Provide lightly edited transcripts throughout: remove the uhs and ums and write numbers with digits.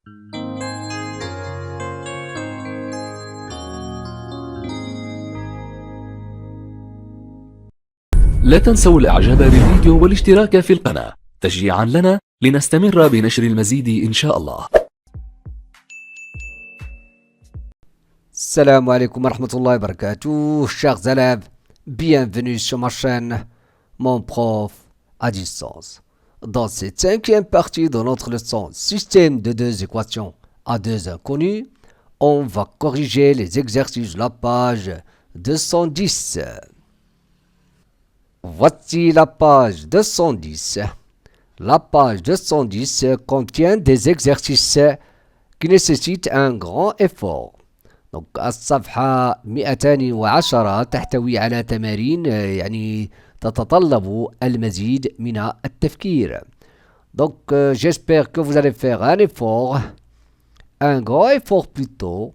لا تنسوا الإعجاب بالفيديو والاشتراك في القناة تشجيعا لنا لنستمر بنشر المزيد إن شاء الله. Salam alaikum wa rahmatullahi wa barakatuh, chers élèves, bienvenue sur ma chaîne, mon prof à distance. Dans cette cinquième partie de notre leçon système de deux équations à deux inconnues, on va corriger les exercices de la page 210. Voici la page 210. La page 210 contient des exercices qui nécessitent un grand effort. Donc الصفحة 210 تحتوي على تمارين يعني تتطلب المزيد من التفكير. Donc j'espère que vous allez faire un effort, un grand effort plutôt,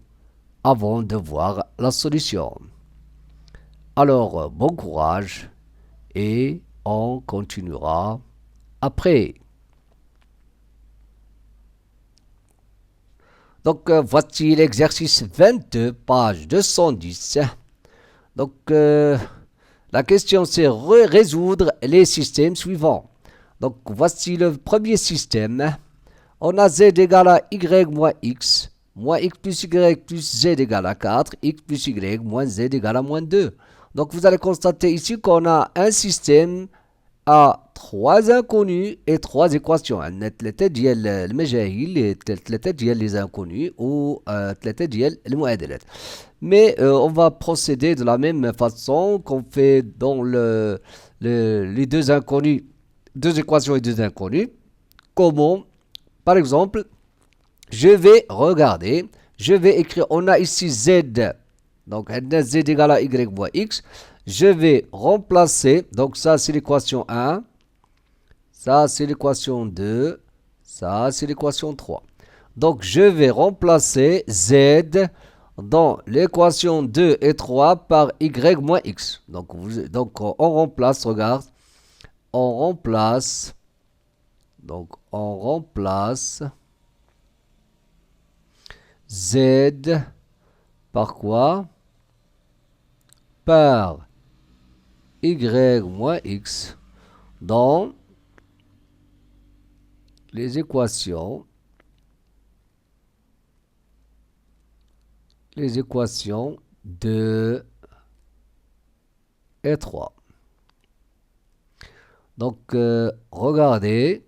avant de voir la solution. Alors bon courage et on continuera après. Donc voici l'exercice 22, page 210. Donc la question c'est résoudre les systèmes suivants. Donc voici le premier système. On a z égale à y moins x plus y plus z égale à 4, x plus y moins z égale à moins 2. Donc vous allez constater ici qu'on a un système à trois inconnus et trois équations. ثلاثة ديال المجاهيل، ثلاثة ديال les inconnus ou ثلاثة ديال المعادلات. Mais on va procéder de la même façon qu'on fait dans les deux inconnus, deux équations et deux inconnus. Comment? Par exemple, je vais regarder, je vais écrire, on a ici z, donc z égale à y moins x. Je vais remplacer, donc ça c'est l'équation 1, ça c'est l'équation 2, ça c'est l'équation 3. Donc je vais remplacer z dans l'équation 2 et 3 par y moins x. Donc on remplace, regarde, on remplace z par quoi? Par y moins x dans les équations 2 et 3. Donc regardez,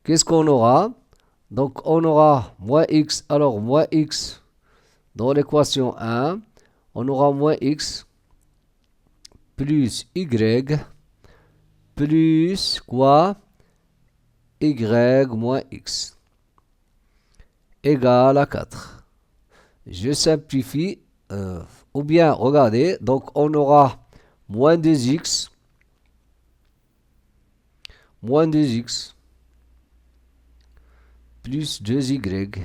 qu'est-ce qu'on aura? Donc on aura moins x, alors moins x dans l'équation 1, on aura moins x plus y plus quoi? Y moins x égale à 4. Je simplifie, ou bien regardez, donc on aura moins 2x plus 2y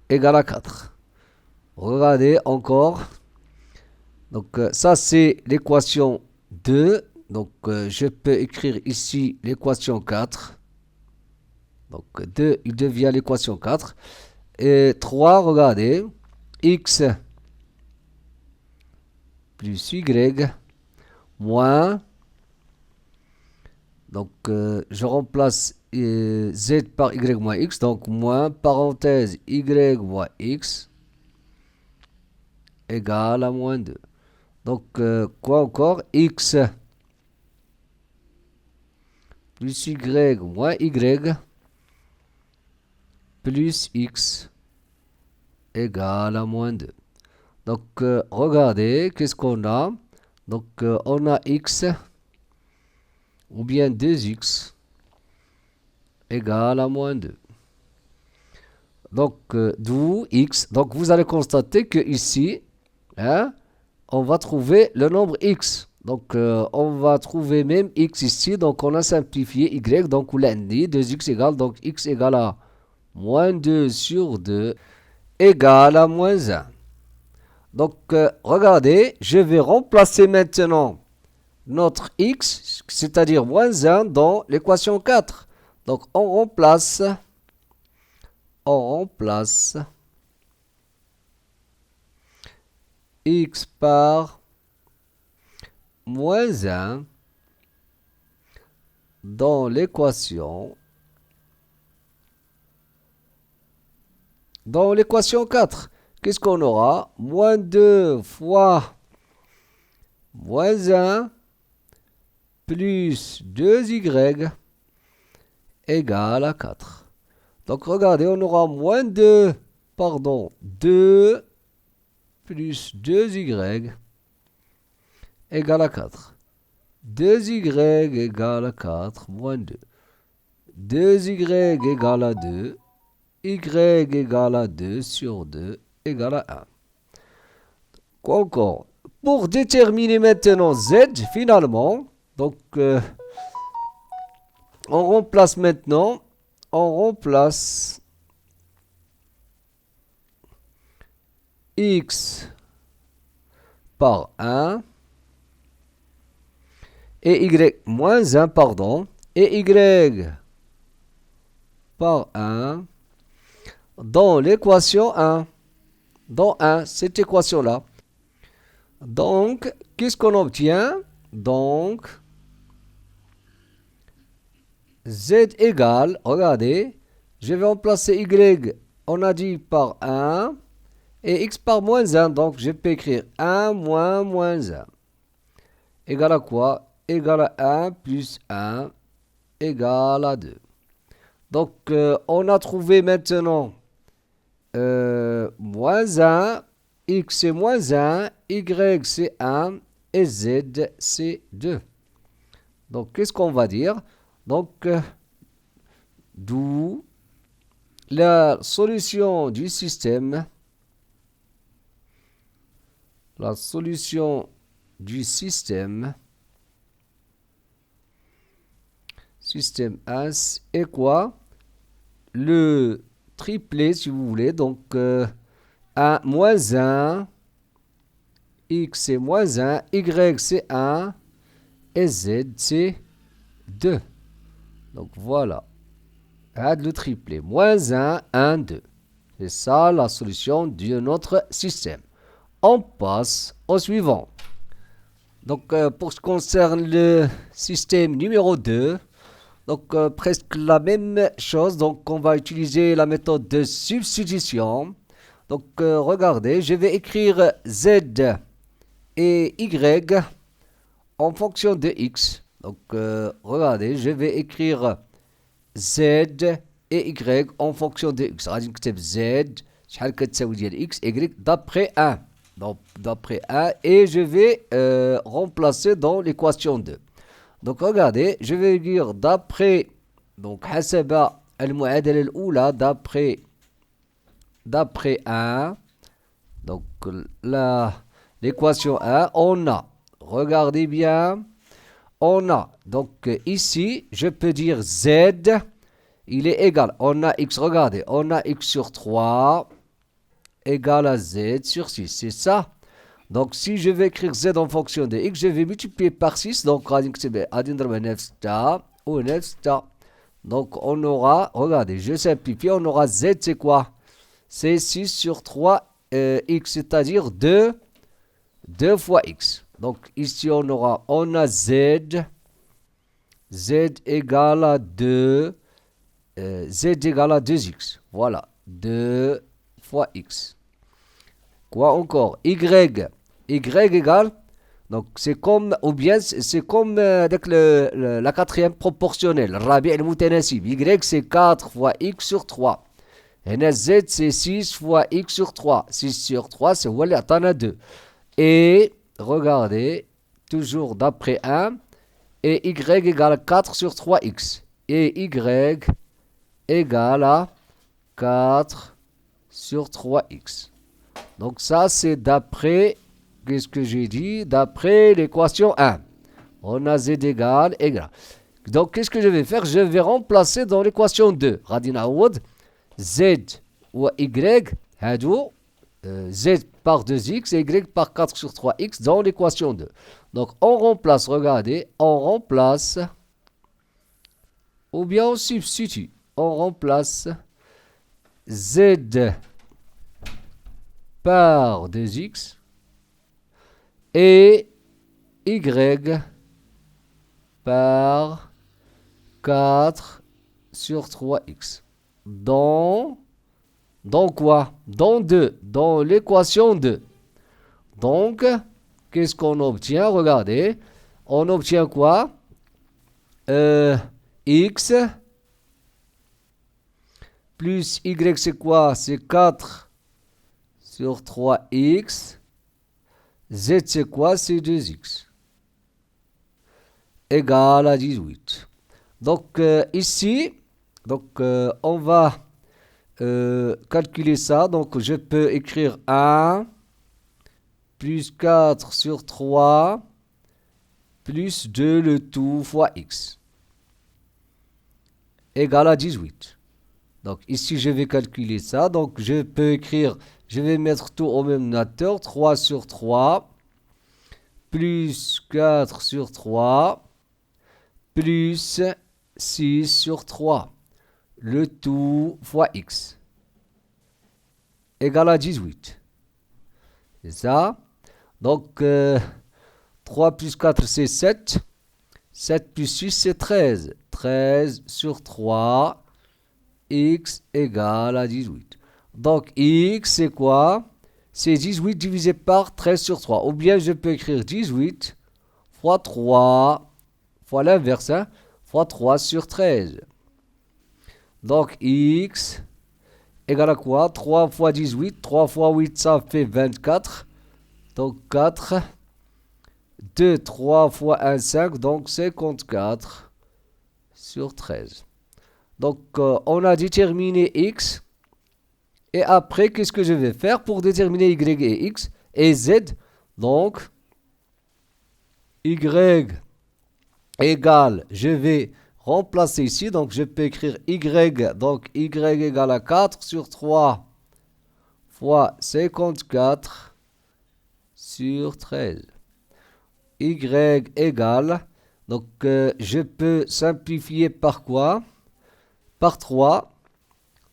égale à 4. Regardez encore. Donc ça c'est l'équation 2. Donc je peux écrire ici l'équation 4. Donc 2 il devient l'équation 4. Et 3, regardez. X plus y moins. Donc je remplace z par y moins x. Donc moins parenthèse y moins x égale à moins 2. Donc, quoi encore? X plus y moins y plus x égale à moins 2. Donc, regardez, qu'est-ce qu'on a? Donc, on a x ou bien 2x égale à moins 2. Donc, d'où x. Donc, vous allez constater que ici, hein, on va trouver le nombre x. Donc, on va trouver même x ici. Donc, on a simplifié y. Donc, on l'a dit 2x égale. Donc, x égale à moins 2 sur 2 égale à moins 1. Donc, regardez, je vais remplacer maintenant notre x, c'est-à-dire moins 1, dans l'équation 4. Donc, on remplace on remplace x par moins 1 dans l'équation 4. Qu'est-ce qu'on aura? Moins 2 fois moins 1 plus 2y égale à 4. Donc regardez, on aura moins 2 plus 2y égale à 4. 2y égale à 4 moins 2. 2y égale à 2. Y égale à 2 sur 2 égale à 1. Quoi encore? Pour déterminer maintenant z, finalement, donc on remplace maintenant, x par 1 et y moins 1, pardon, et y par 1 dans l'équation 1. Dans 1, cette équation-là. Donc, qu'est-ce qu'on obtient? Donc, z égale, regardez, je vais remplacer y, on a dit par 1, et x par moins 1, donc je peux écrire 1 moins moins 1. Égale à quoi? Égale à 1 plus 1 égale à 2. Donc, on a trouvé maintenant moins 1, x c'est moins 1, y c'est 1 et z c'est 2. Donc, qu'est-ce qu'on va dire? Donc, d'où la solution du système, système 1 est quoi? Le triplet, si vous voulez, donc 1 moins 1, x c'est moins 1, y c'est 1 et z c'est 2. Donc voilà, le triplet, moins 1, 1, 2. C'est ça la solution de notre système. On passe au suivant. Donc pour ce qui concerne le système numéro 2, donc presque la même chose, donc on va utiliser la méthode de substitution. Donc regardez, je vais écrire z et y en fonction de x. Donc regardez, je vais écrire z et y en fonction de x. غادي نكتب z شحال كتساوي ديال x y d'après 1. Donc d'après 1 et je vais remplacer dans l'équation 2. Donc regardez, je vais dire d'après donc حسب المعادلة الأولى d'après 1. Donc l'équation 1, on a, regardez bien, on a, donc ici, je peux dire z, il est égal, on a x, regardez, on a x sur 3 égal à z sur 6, c'est ça. Donc si je vais écrire z en fonction de x, je vais multiplier par 6, donc donc on aura, regardez, je simplifie, on aura z, c'est quoi? C'est 6 sur 3 x, c'est-à-dire 2 fois x. Donc ici on a z égale à 2, z égale à 2x. Voilà, 2 fois x. Quoi encore? Y égale, donc c'est comme, ou bien c'est comme avec la quatrième proportionnelle, rabi' al-mutanasib. Y c'est 4 fois x sur 3. Et z c'est 6 fois x sur 3. 6 sur 3 c'est où elle a 2. Et regardez, toujours d'après 1, et y égale à 4 sur 3x. Et y égale à 4 sur 3x. Donc ça c'est d'après, qu'est-ce que j'ai dit? D'après l'équation 1. On a z égale. Donc qu'est-ce que je vais faire? Je vais remplacer dans l'équation 2. غادي نعوض z ou y, z par 2x et y par 4 sur 3x dans l'équation 2. Donc on remplace, regardez, on remplace, ou bien on substitue. On remplace z par 2x et y par 4 sur 3x. Dans quoi? Dans 2, dans l'équation 2. Donc, qu'est-ce qu'on obtient? Regardez, on obtient quoi? X plus y, c'est quoi? C'est 4 sur 3x. Z, c'est quoi? C'est 2x. Égal à 18. Donc, ici, on va calculer ça. Donc, je peux écrire 1 plus 4 sur 3 plus 2 le tout fois x égal à 18. Donc, ici, je vais calculer ça. Donc, je peux écrire, je vais mettre tout au même notateur. 3 sur 3 plus 4 sur 3 plus 6 sur 3. Le tout fois x égale à 18. C'est ça. Donc, 3 plus 4, c'est 7. 7 plus 6, c'est 13. 13 sur 3, x égale à 18. Donc, x, c'est quoi? C'est 18 divisé par 13 sur 3. Ou bien, je peux écrire 18 fois 3, fois l'inverse, hein, fois 3 sur 13. Donc, x égale à quoi? 3 fois 18. 3 fois 8, ça fait 24. Donc, 4. 2, 3 fois 1, 5. Donc, 54 sur 13. Donc, on a déterminé x. Et après, qu'est-ce que je vais faire pour déterminer y et x et z? Donc, y égale, je vais remplacer ici. Donc, je peux écrire y. Donc, y égale à 4 sur 3 fois 54 sur 13. Y égale, donc je peux simplifier par quoi? Par 3.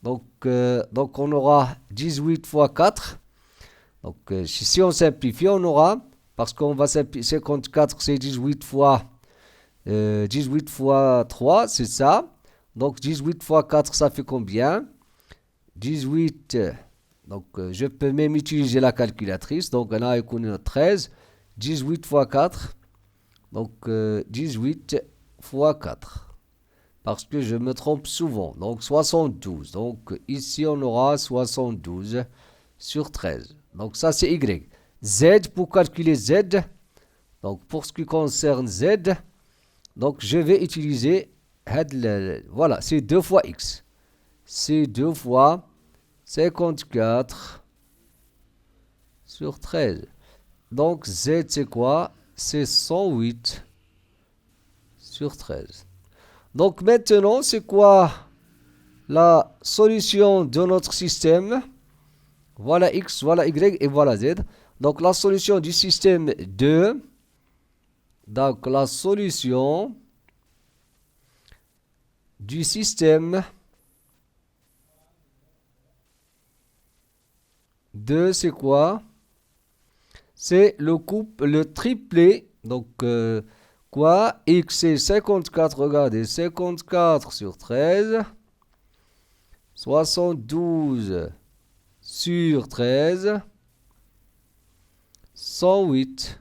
Donc on aura 18 fois 4. Donc si on simplifie, on aura, parce qu'on va simplifier, 54 c'est 18 fois 3, c'est ça. Donc 18 fois 4, ça fait combien? 18, donc je peux même utiliser la calculatrice. Donc on a écoulé 13. 18 fois 4, donc 18 fois 4, parce que je me trompe souvent, donc 72, donc ici on aura 72 sur 13, donc ça c'est y. Z, pour calculer z, donc pour ce qui concerne z, donc je vais utiliser, voilà, c'est 2 fois x, c'est 2 fois 54 sur 13. Donc, z, c'est quoi? C'est 108 sur 13. Donc, maintenant, c'est quoi la solution de notre système? Voilà x, voilà y et voilà z. Donc, la solution du système 2. Donc, la solution du système 2, c'est quoi? C'est le triplé. Donc, quoi? X c'est 54, regardez, 54 sur 13. 72 sur 13. 108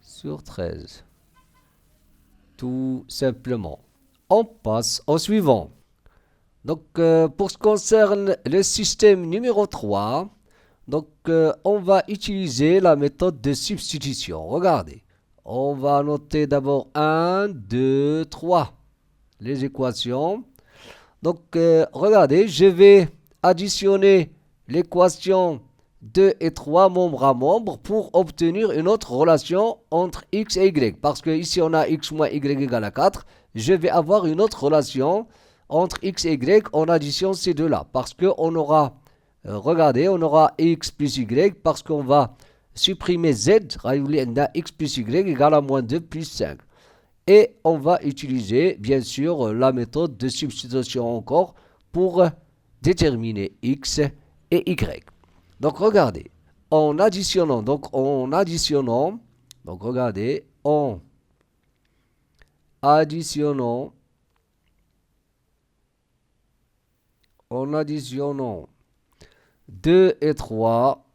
sur 13. Tout simplement. On passe au suivant. Donc, pour ce qui concerne le système numéro 3, donc, on va utiliser la méthode de substitution. Regardez, on va noter d'abord 1, 2, 3, les équations. Donc, regardez, je vais additionner l'équation 2 et 3 membre à membre pour obtenir une autre relation entre x et y. Parce que ici, on a x moins y égale à 4. Je vais avoir une autre relation entre x et y en addition ces deux-là. Parce qu'on aura... regardez, on aura x plus y parce qu'on va supprimer z, x plus y égale à moins 2 plus 5. Et on va utiliser, bien sûr, la méthode de substitution encore pour déterminer x et y. Donc regardez, en additionnant, donc regardez, en additionnant 2 et 3,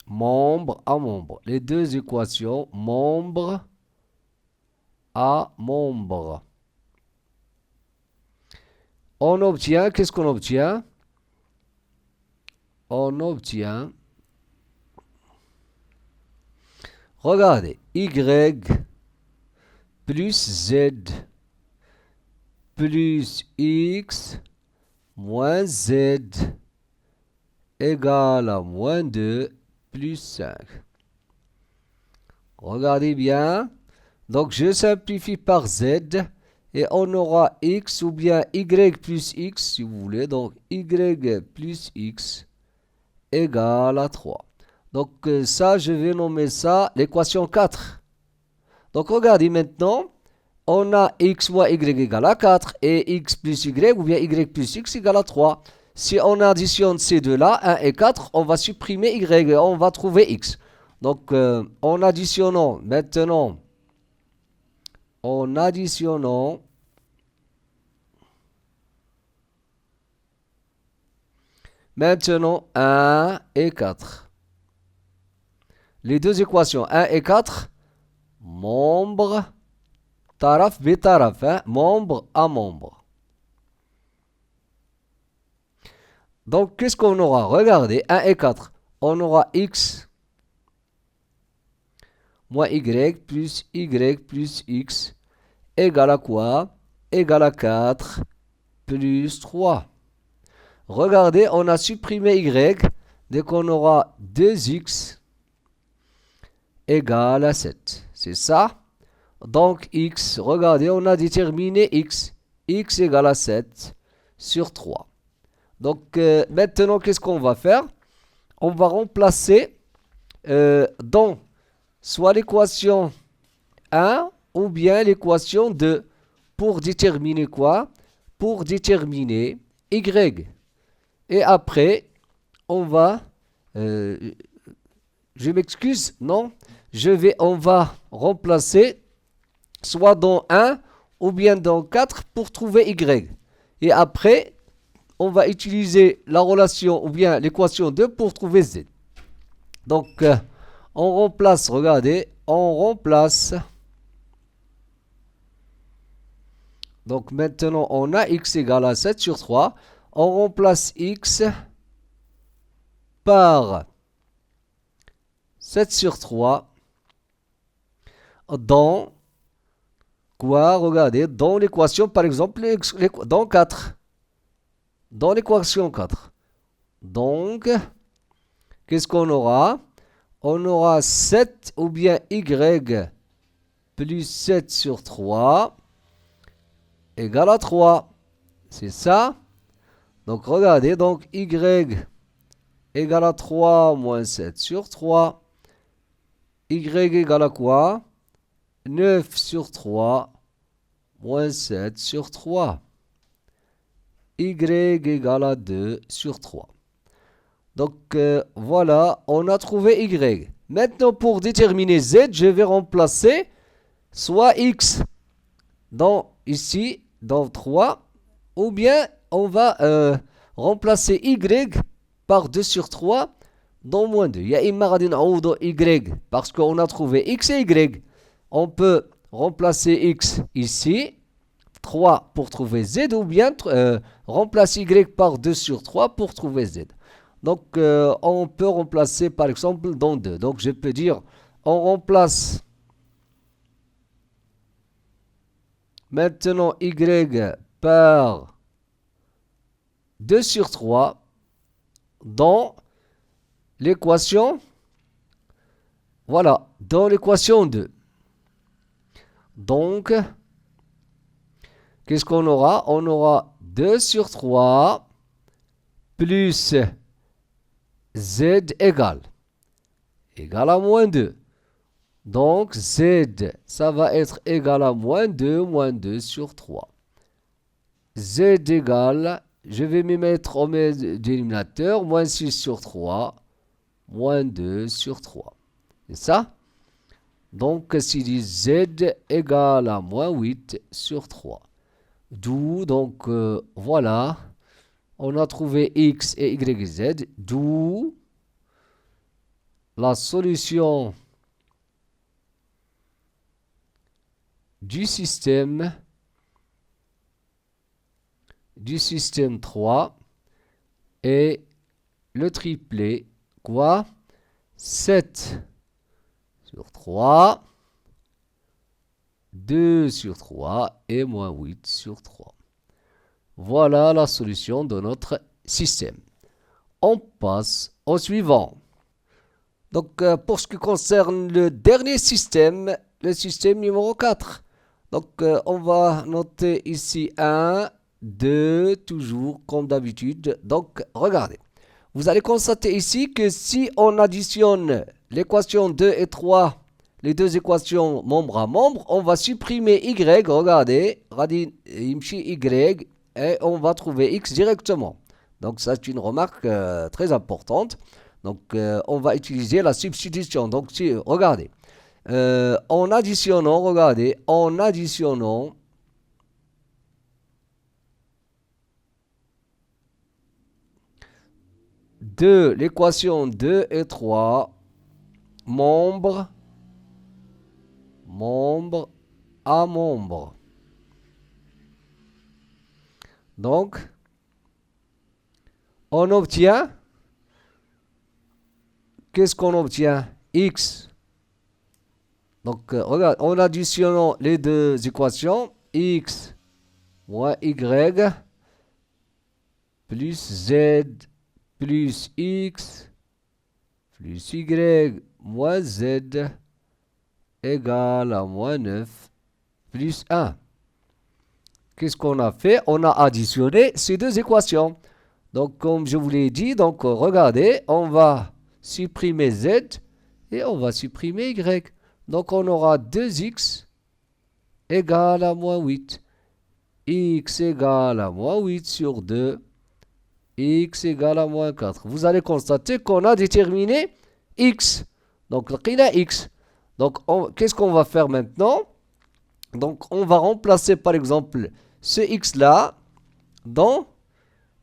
membre à membre, les deux équations, membre à membre. On obtient, qu'est-ce qu'on obtient? On obtient, regardez, y plus z plus x moins z égale à moins 2 plus 5. Regardez bien. Donc, je simplifie par z et on aura x ou bien y plus x, si vous voulez. Donc, y plus x égale à 3. Donc, ça, je vais nommer ça l'équation 4. Donc, regardez maintenant. On a x moins y égale à 4 et x plus y ou bien y plus x égale à 3. Si on additionne ces deux-là, 1 et 4, on va supprimer y et on va trouver x. Donc, en additionnant maintenant, en additionnant maintenant 1 et 4. Les deux équations 1 et 4, membre taraf bitaraf, membre à membre. Donc, qu'est-ce qu'on aura? Regardez, 1 et 4. On aura x moins y plus x égale à quoi? Égale à 4 plus 3. Regardez, on a supprimé y. Dès qu'on aura 2x égale à 7. C'est ça? Donc, x, regardez, on a déterminé x. X égale à 7 sur 3. Donc, maintenant, qu'est-ce qu'on va faire? On va remplacer dans soit l'équation 1 ou bien l'équation 2. Pour déterminer quoi? Pour déterminer y. Et après, on va... je m'excuse, non? On va remplacer soit dans 1 ou bien dans 4 pour trouver y. Et après, on va utiliser la relation ou bien l'équation 2 pour trouver z. Donc, on remplace, regardez, on remplace. Donc, maintenant, on a x égale à 7 sur 3. On remplace x par 7 sur 3 dans quoi? Regardez, dans l'équation, par exemple, dans 4. Dans l'équation 4. Donc, qu'est-ce qu'on aura? On aura 7 ou bien y plus 7 sur 3 égale à 3. C'est ça? Donc, regardez, donc y égale à 3 moins 7 sur 3. Y égale à quoi? 9 sur 3 moins 7 sur 3. Y égale à 2 sur 3. Donc, voilà, on a trouvé y. Maintenant, pour déterminer z, je vais remplacer soit x ici, dans 3, ou bien on va remplacer y par 2 sur 3 dans moins 2. Il y a y parce qu'on a trouvé x et y. On peut remplacer x ici, 3 pour trouver z, ou bien remplacer y par 2 sur 3 pour trouver z. Donc, on peut remplacer par exemple dans 2. Donc, je peux dire, on remplace maintenant y par 2 sur 3 dans l'équation, voilà, dans l'équation 2. Donc, qu'est-ce qu'on aura? On aura 2 sur 3 plus z égale à moins 2. Donc, z, ça va être égal à moins 2 sur 3. z égale, je vais me mettre au dénominateur, moins 6 sur 3, moins 2 sur 3. C'est ça? Donc, s'il dit z égale à moins 8 sur 3. D'où, donc, voilà, on a trouvé x et y et z, d'où la solution du système 3 est le triplet, quoi? 7 sur 3, 2 sur 3 et moins 8 sur 3. Voilà la solution de notre système. On passe au suivant. Donc, pour ce qui concerne le dernier système, le système numéro 4. Donc, on va noter ici 1, 2, toujours comme d'habitude. Donc, regardez. Vous allez constater ici que si on additionne l'équation 2 et 3, les deux équations membre à membre, on va supprimer y, regardez, y, et on va trouver x directement. Donc, c'est une remarque très importante. Donc, on va utiliser la substitution. Donc, si, regardez, en additionnant, regardez, en additionnant de l'équation 2 et 3, membre à membre. Donc, on obtient, qu'est-ce qu'on obtient? X. Donc, regarde, en additionnant les deux équations, x moins y plus z plus x plus y moins z égale à moins 9 plus 1. Qu'est-ce qu'on a fait? On a additionné ces deux équations. Donc, comme je vous l'ai dit, donc regardez, on va supprimer z et on va supprimer y. Donc, on aura 2x égale à moins 8. X égale à moins 8 sur 2. X égale à moins 4. Vous allez constater qu'on a déterminé x. Donc, il a x. Donc, qu'est-ce qu'on va faire maintenant? Donc, on va remplacer par exemple ce x-là dans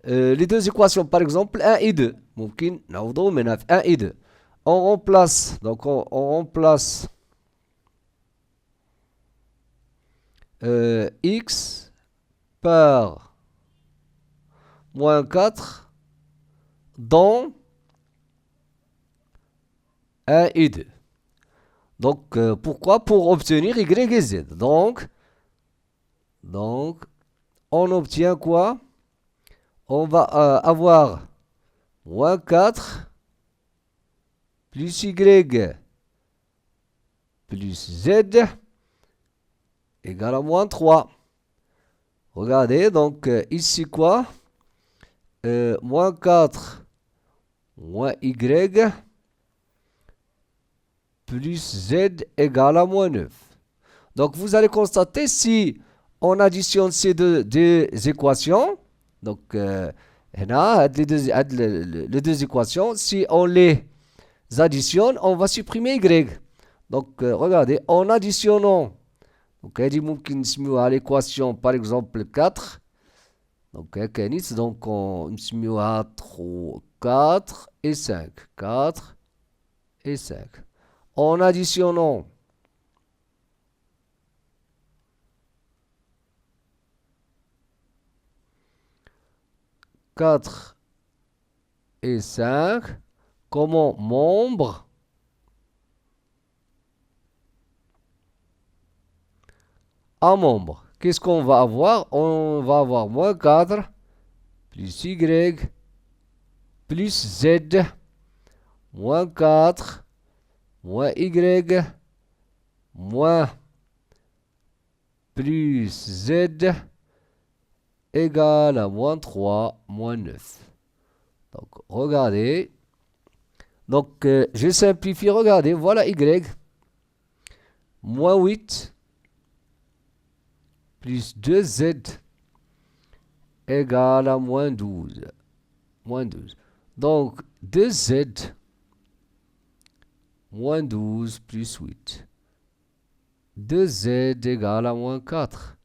les deux équations, par exemple 1 et 2. 1 et 2. On remplace, donc on remplace x par moins 4 dans 1 et 2. Donc, pourquoi? Pour obtenir y et z. Donc, on obtient quoi? On va avoir moins 4 plus y plus z égale à moins 3. Regardez, donc ici quoi? Moins 4 moins y plus z égale à moins 9. Donc, vous allez constater si on additionne ces deux équations, donc, les deux équations, si on les additionne, on va supprimer y. Donc, regardez, en additionnant, donc, à l'équation, par exemple, 4, donc, on نسميو à 4 et 5. 4 et 5. En additionnant « 4 et 5 comme membre à membre. Qu'est-ce qu'on va avoir? On va avoir moins 4 plus y plus z moins 4 moins y moins plus z égale à moins 3 moins 9. Donc, regardez. Donc, je simplifie. Regardez, voilà y. Moins 8 plus 2z égale à moins 12. Moins 12. Donc, 2z moins 12 plus 8. 2z égale à moins 4.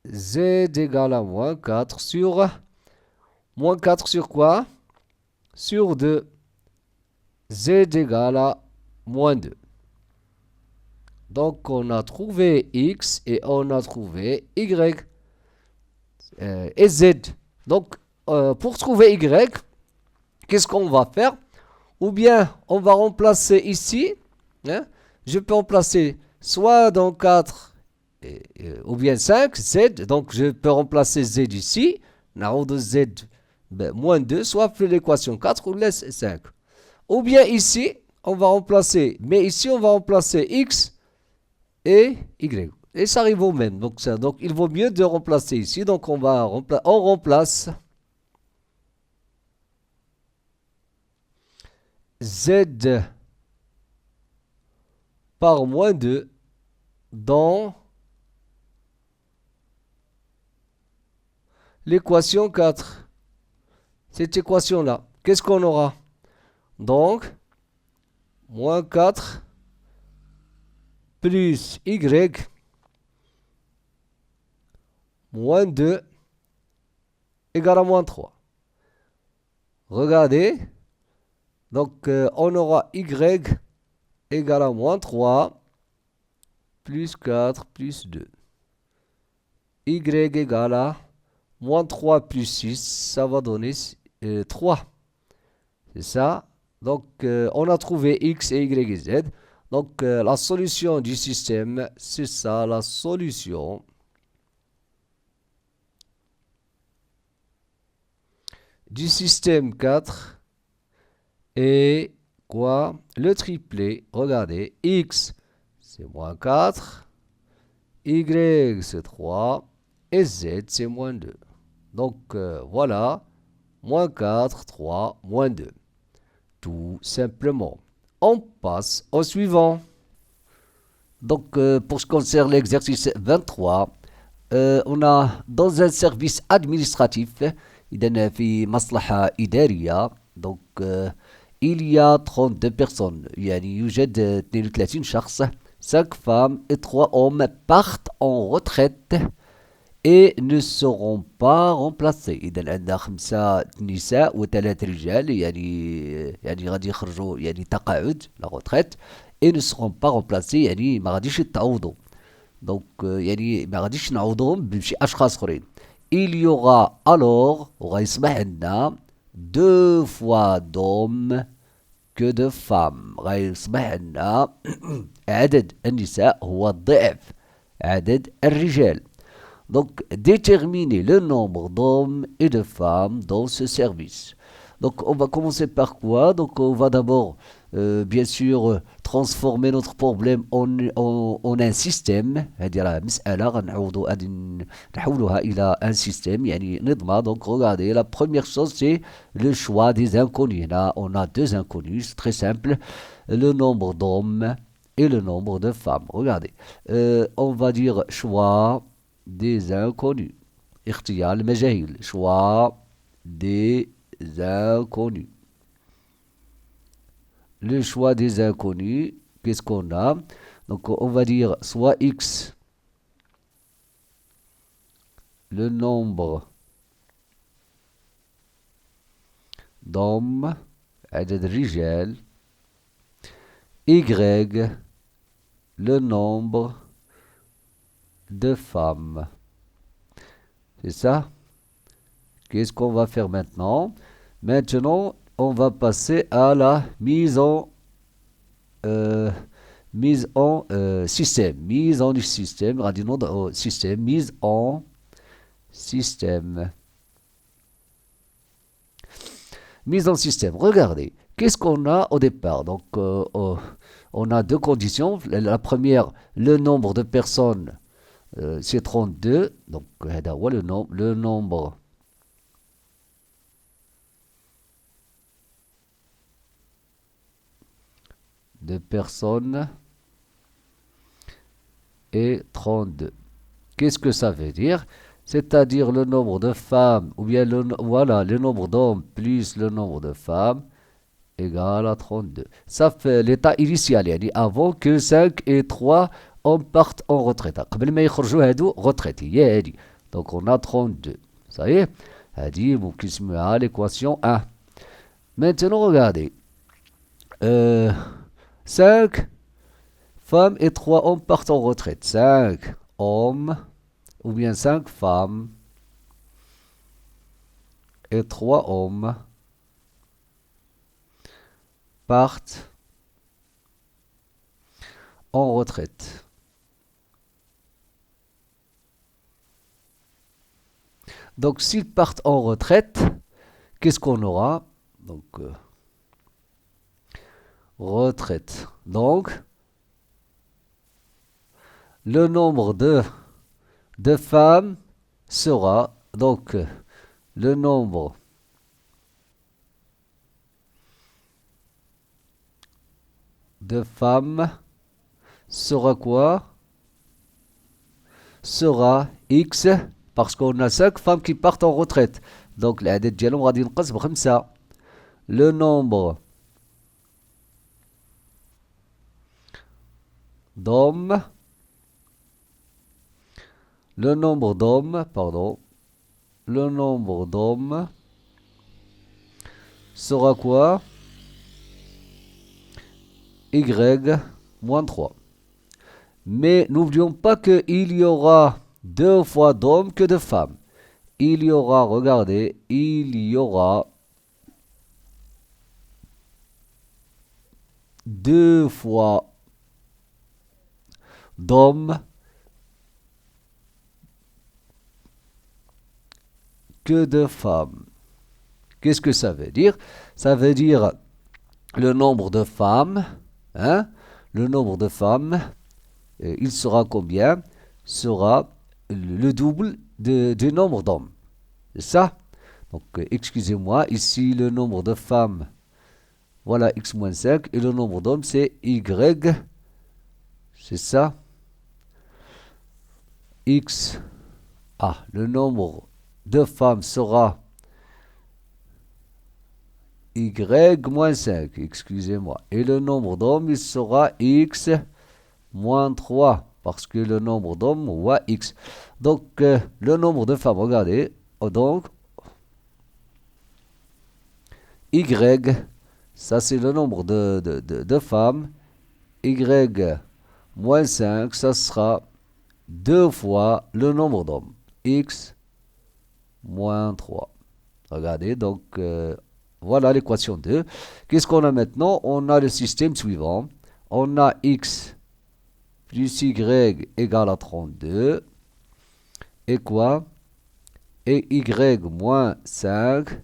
Z égale à moins 4 sur... Moins 4 sur quoi? Sur 2. Z égale à moins 2. Donc, on a trouvé x et on a trouvé y et z. Donc, pour trouver y, qu'est-ce qu'on va faire? Ou bien, on va remplacer ici. Hein, je peux remplacer soit dans 4 ou bien 5, z. Donc, je peux remplacer z ici. De z moins 2, soit l'équation 4 ou laisse 5. Ou bien ici, on va remplacer. Mais ici, on va remplacer x et y. Et ça arrive au même. Donc, il vaut mieux de remplacer ici. Donc, on remplace z par moins 2 dans l'équation 4. Cette équation-là, qu'est-ce qu'on aura? Donc, moins 4 plus y moins 2 égale à moins 3. Regardez. Donc, on aura y égale à moins 3 plus 4 plus 2. Y égale à moins 3 plus 6, ça va donner 3. C'est ça. Donc, on a trouvé x et y et z. Donc, la solution du système, c'est ça, la solution du système 4 est quoi? Le triplet. Regardez, x, c'est moins 4, y, c'est 3, et z, c'est moins 2. Donc, voilà, moins 4, 3, moins 2. Tout simplement. On passe au suivant. Donc, pour ce qui concerne l'exercice 23, on a dans un service administratif, إذن في مصلحة إدارية. Donc, il y a 32 personnes. يعني يوجد 32 شخص. 5 femmes et 3 hommes partent en retraite et ne seront pas remplacés. إذا عندنا 5 نساء و3 رجال يعني غادي يخرجوا يعني تقاعد la retraite et ne seront pas remplacés يعني ما غاديش يتعوضوا. Donc يعني ما غاديش نعوضهم بشي أشخاص آخرين. Il y aura alors وغيصبح عندنا 2 fois d'hommes que de femmes. غيصبح عندنا عدد النساء هو ضعف عدد الرجال. Donc, déterminer le nombre d'hommes et de femmes dans ce service. Donc, on va commencer par quoi? Donc, on va d'abord, bien sûr, transformer notre problème en un système. C'est-à-dire, نحولها إلى un système, يعني نظمة. Donc, regardez, la première chose, c'est le choix des inconnus. Là, on a 2 inconnus, c'est très simple. Le nombre d'hommes et le nombre de femmes. Regardez, on va dire choix des inconnus. اختيار المجاهيل. choix des inconnus. Le choix des inconnus, qu'est-ce qu'on a? Donc, on va dire soit x, le nombre d'hommes, عدد الرجال, y, le nombre de femmes. C'est ça? Qu'est-ce qu'on va faire maintenant? Maintenant, on va passer à la mise en système. Mise en système. Système. Mise en système. Mise en système. Regardez. Qu'est-ce qu'on a au départ? Donc, on a 2 conditions. La première, le nombre de personnes, c'est 32. Donc, le nombre de personnes est 32. Qu'est-ce que ça veut dire? c'est-à-dire le nombre de femmes, ou bien voilà, le nombre d'hommes plus le nombre de femmes, égale à 32. Ça fait l'état initial, يعني avant que 5 et 3 hommes partent en retraite. قبل ما يخرجوا هادو retraite, هي هادي. Donc on a 32. Ça y est, هادي ممكن نسميها l'équation 1. Maintenant, regardez. 5 femmes et 3 hommes partent en retraite. 5 hommes, ou bien 5 femmes et 3 hommes partent en retraite. Donc, s'ils partent en retraite, qu'est-ce qu'on aura? Donc, retraite. Donc, le nombre de femmes sera, donc, le nombre de femmes sera quoi? Sera X, parce qu'on a 5 femmes qui partent en retraite. Donc, العدد ديالهم غادي ينقص ب5. Le nombre d'hommes, le nombre d'hommes sera quoi? Y moins 3. Mais n'oublions pas qu'il y aura 2 fois d'hommes que de femmes. Il y aura, regardez, il y aura 2 fois d'hommes que de femmes. Qu'est-ce que ça veut dire? Ça veut dire le nombre de femmes, hein? Le nombre de femmes, il sera combien? Sera le double du nombre d'hommes. C'est ça? Donc, excusez-moi, ici le nombre de femmes, voilà x moins 5, et le nombre d'hommes c'est y, c'est ça? X, le nombre de femmes sera y moins 5, excusez-moi. Et le nombre d'hommes, il sera x moins 3, parce que le nombre d'hommes, ouais, x. Donc, le nombre de femmes, regardez, donc, y, ça c'est le nombre de femmes, y moins 5, ça sera 2 fois le nombre d'hommes, x moins 3. Regardez, donc, voilà l'équation 2. Qu'est-ce qu'on a maintenant? On a le système suivant. On a x plus y égale à 32. Et quoi? Et y moins 5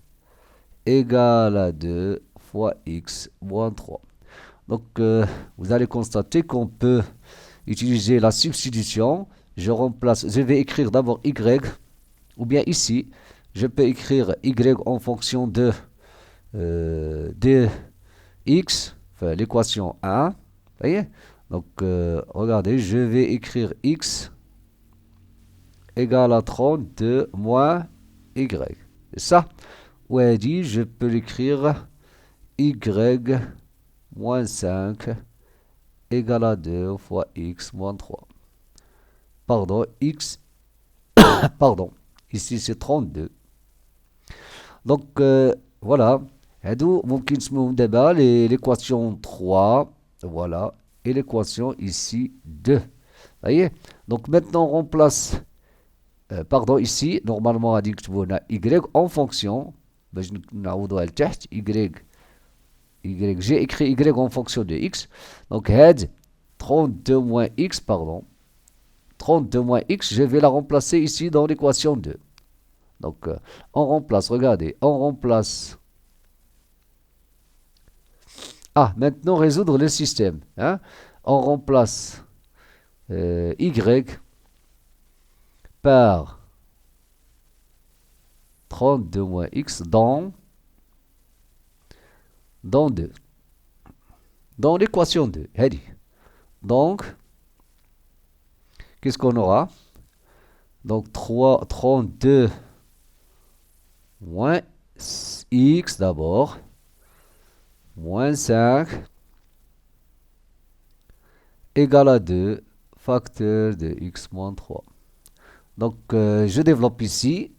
égale à 2 fois x moins 3. Donc, vous allez constater qu'on peut utiliser la substitution. Je vais écrire d'abord y, ou bien ici, je peux écrire y en fonction de x, enfin l'équation 1, voyez? Donc, regardez, je vais écrire x égale à 32 moins y. C'est ça? Ou elle dit, je peux l'écrire y moins 5 égale à 2 fois x moins 3. Pardon, x, pardon, ici c'est 32. Donc, voilà. هادو ممكن نسموهم دابا l'équation 3, voilà, et l'équation ici 2. Voyez? Donc maintenant on remplace, pardon, ici, normalement غادي نكتبو هنا y en fonction, باش نعوضوها لتحت, y, j'ai écrit y en fonction de x. Donc هاد 32 moins x, pardon, 32 moins x, je vais la remplacer ici dans l'équation 2. Donc, on remplace, regardez, on remplace. Maintenant, résoudre le système. Hein? On remplace y par 32 moins x dans 2. Dans l'équation 2. Donc, qu'est-ce qu'on aura? Donc 32 moins x d'abord, moins 5 égale à 2 facteur de x moins 3. Donc je développe ici.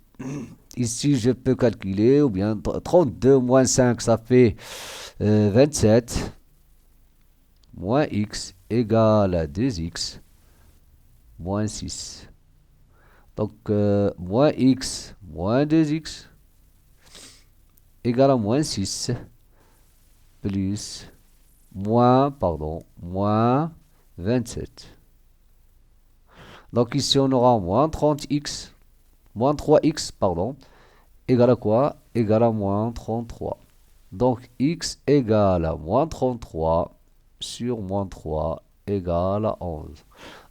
Ici je peux calculer, ou bien 32 moins 5 ça fait 27 moins x égale à 2x moins 6. Donc moins x moins 2x égale à moins 6 plus moins 27. Donc ici on aura moins 30x, moins 3x, égale à quoi? Égale à moins 33. Donc x égale à moins 33 sur moins 3 égale à 11.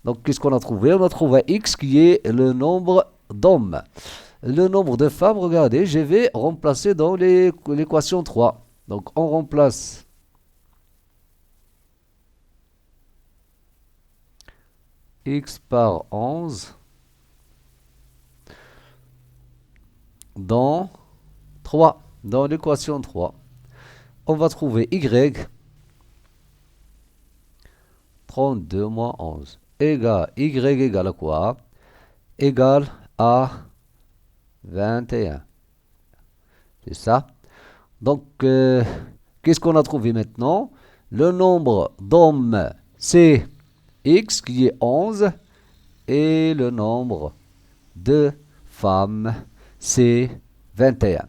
Donc qu'est-ce qu'on a trouvé? On a trouvé x qui est le nombre d'hommes. Le nombre de femmes, regardez, je vais remplacer dans l'équation 3. Donc on remplace x par 11 dans 3, dans l'équation 3. On va trouver y, 32 moins 11, égale, y égale à quoi? Égale à 21. C'est ça. Donc, qu'est-ce qu'on a trouvé maintenant? Le nombre d'hommes, c'est x qui est 11, et le nombre de femmes, c'est 21.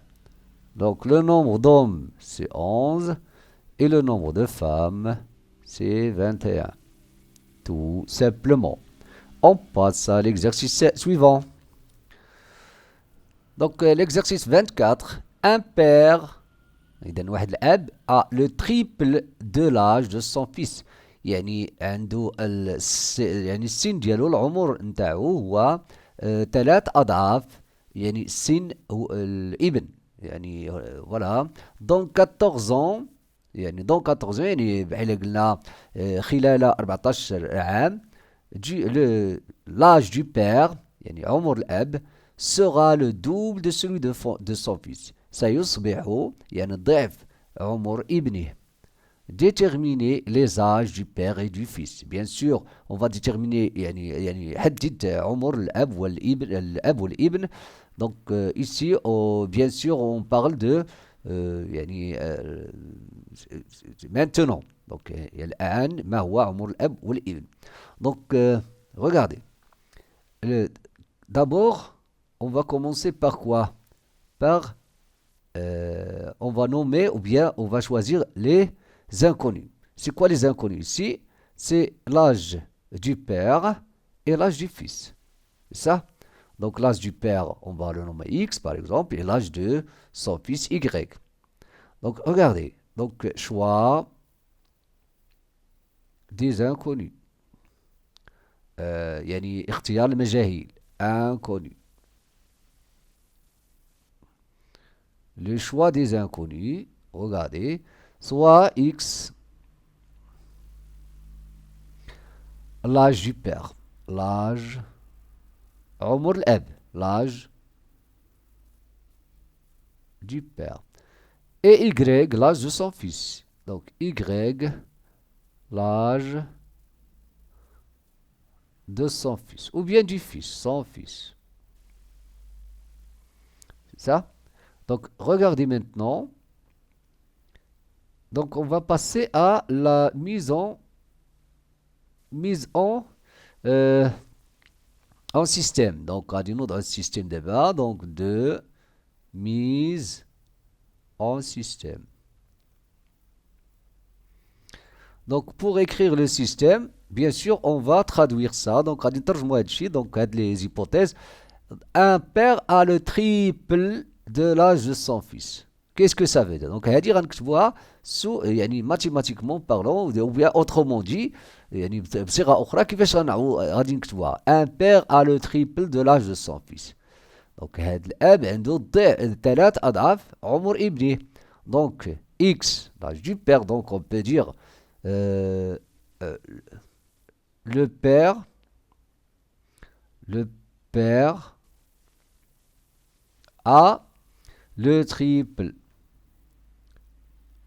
Donc, le nombre d'hommes, c'est 11, et le nombre de femmes, c'est 21. Tout simplement. On passe à l'exercice suivant. Donc, l'exercice 24, un père إذا واحد الأب a le triple de l'âge de son fils. يعني عنده يعني السن ديالو العمر نتاعو هو 3 أضعاف يعني سن الابن يعني voilà donc 14 ans يعني donc 14 ans يعني بحال قلنا خلال 14 عام l'âge du père يعني عمر الأب sera le double de celui de son fils. سيصبح يعني ضعف عمر ابنه. Déterminer les âges du père et du fils. Bien sûr, on va déterminer يعني حدد عمر الأب والابن. Donc ici, bien sûr, on parle de maintenant. Donc الآن ما هو عمر الأب والابن. Donc regardez. D'abord, on va commencer par quoi? Par on va nommer ou bien on va choisir les inconnus. C'est quoi les inconnus ici? C'est l'âge du père et l'âge du fils. C'est ça? Donc l'âge du père, on va le nommer X par exemple, et l'âge de son fils Y. Donc regardez. Donc choix des inconnus. يعني اختيار المجاهيل. Inconnus. Le choix des inconnus, regardez, soit X, l'âge du père, l'âge, عمر الأب, l'âge du père, et Y, l'âge de son fils. Donc Y, l'âge de son fils, ou bien du fils, son fils. C'est ça? Donc, regardez maintenant. Donc, on va passer à la mise en système. Donc, on dans un système de bas. Donc, de mise en système. Donc, pour écrire le système, bien sûr, on va traduire ça. Donc, on va donc, les hypothèses. Un père a le triple de l'âge de son fils. Qu'est-ce que ça veut dire? Donc, هذه غنكتبوها يعني mathématiquement parlant ou bien autrement dit يعني بصيغة أخرى كيفاش غادي نكتبوها. Un père a le triple de l'âge de son fils. Donc, هذا الأب عنده 3 أضعاف عمر ابنه. Donc, X, l'âge du père, donc on peut dire le père père a le triple.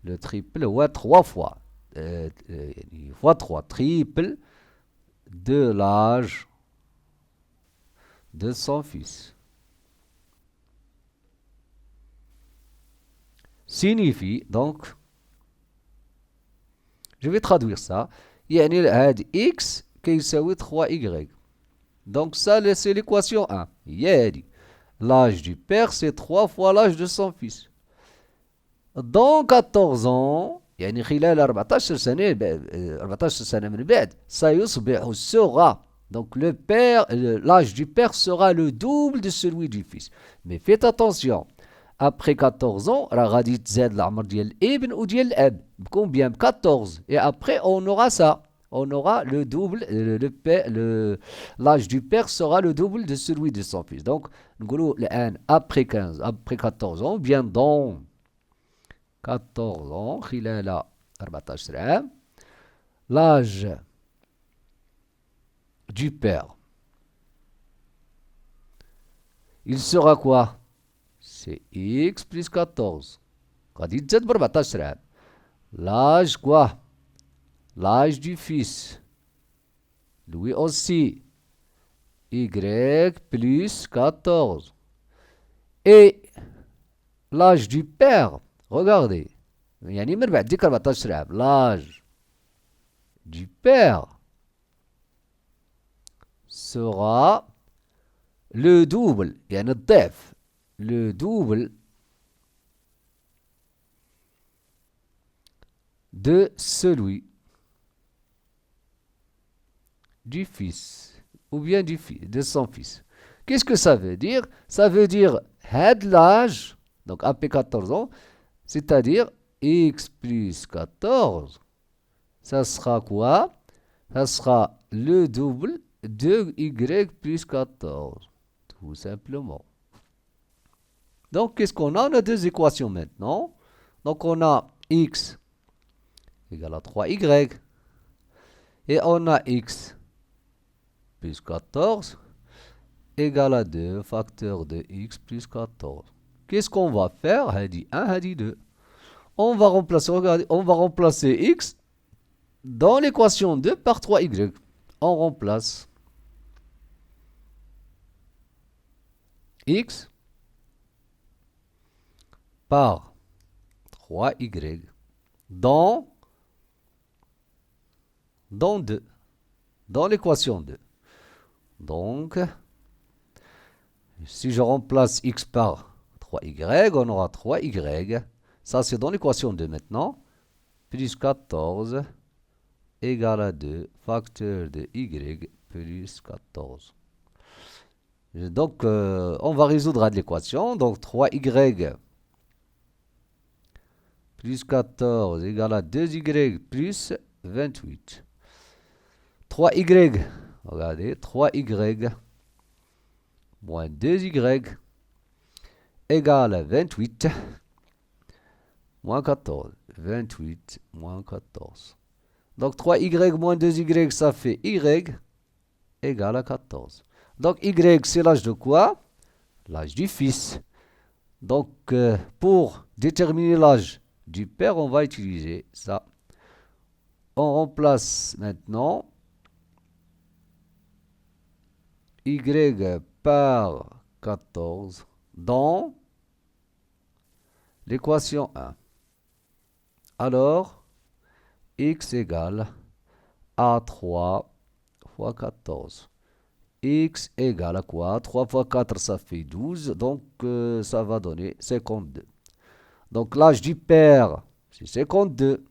Le triple, ouais, 3 fois. Fois 3, triple de l'âge de son fils. Signifie donc, je vais traduire ça, يعني هاد x كيساوي 3y. Donc ça c'est l'équation 1. L'âge du père c'est 3 fois l'âge de son fils. Dans 14 ans, يعني خلال 14 سنة 14 سنة من بعد سيصبح sera. Donc le père, l'âge du père sera le double de celui du fils. Mais faites attention. Après 14 ans, راه غادي تزاد العمر ديال الابن وديال الاب. Combien 14. Et après on aura ça. On aura le double, l'âge du père sera le double de celui de son fils. Donc, نقولوا الآن après 14 ans, bien dans 14 ans, خلال 14 عام, l'âge du père, il sera quoi? C'est x plus 14. غادي تزاد ب 14 عام. L'âge quoi? L'âge du fils, lui aussi, y plus 14. Et l'âge du père, regardez, يعني من بعد ديك 14 عام, l'âge du père sera le double, يعني الضعف, le double de celui du fils, ou bien de son fils. Qu'est-ce que ça veut dire? Ça veut dire had l'âge, donc après 14 ans, c'est-à-dire x plus 14, ça sera quoi? Ça sera le double de y plus 14, tout simplement. Donc, qu'est-ce qu'on a? On a deux équations maintenant. Donc, on a x égale à 3y, et on a x plus 14 égale à 2 facteur de x plus 14. Qu'est-ce qu'on va faire? Hadi 1, hadi 2. On va remplacer, regardez, on va remplacer x dans l'équation 2 par 3y. On remplace x par 3y dans 2, dans l'équation 2. Donc, si je remplace x par 3y, on aura 3y. Ça, c'est dans l'équation 2 maintenant. Plus 14 égale à 2 facteur de y plus 14. Donc, on va résoudre à l'équation. Donc, 3y plus 14 égale à 2y plus 28. 3y, regardez, 3y moins 2y égale à 28 moins 14. 28 moins 14. Donc 3y moins 2y, ça fait y égale à 14. Donc y, c'est l'âge de quoi? L'âge du fils. Donc pour déterminer l'âge du père, on va utiliser ça. On remplace maintenant y par 14 dans l'équation 1. Alors, x égale à 3 fois 14. X égale à quoi? 3 fois 4, ça fait 12. Donc, ça va donner 52. Donc, l'âge du père, c'est 52.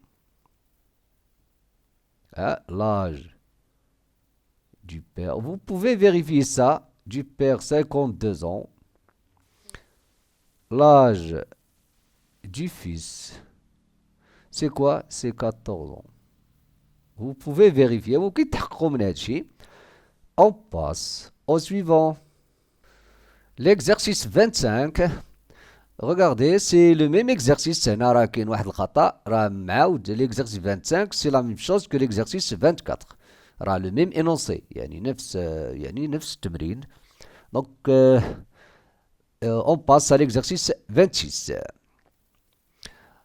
Hein? L'âge du père. Vous pouvez vérifier ça. Du père, 52 ans. L'âge du fils, c'est quoi? C'est 14 ans. Vous pouvez vérifier. On passe au suivant. L'exercice 25. Regardez, c'est le même exercice. L'exercice 25, c'est la même chose que l'exercice 24. Le même énoncé. يعني نفس التمرين. Donc, on passe à l'exercice 26.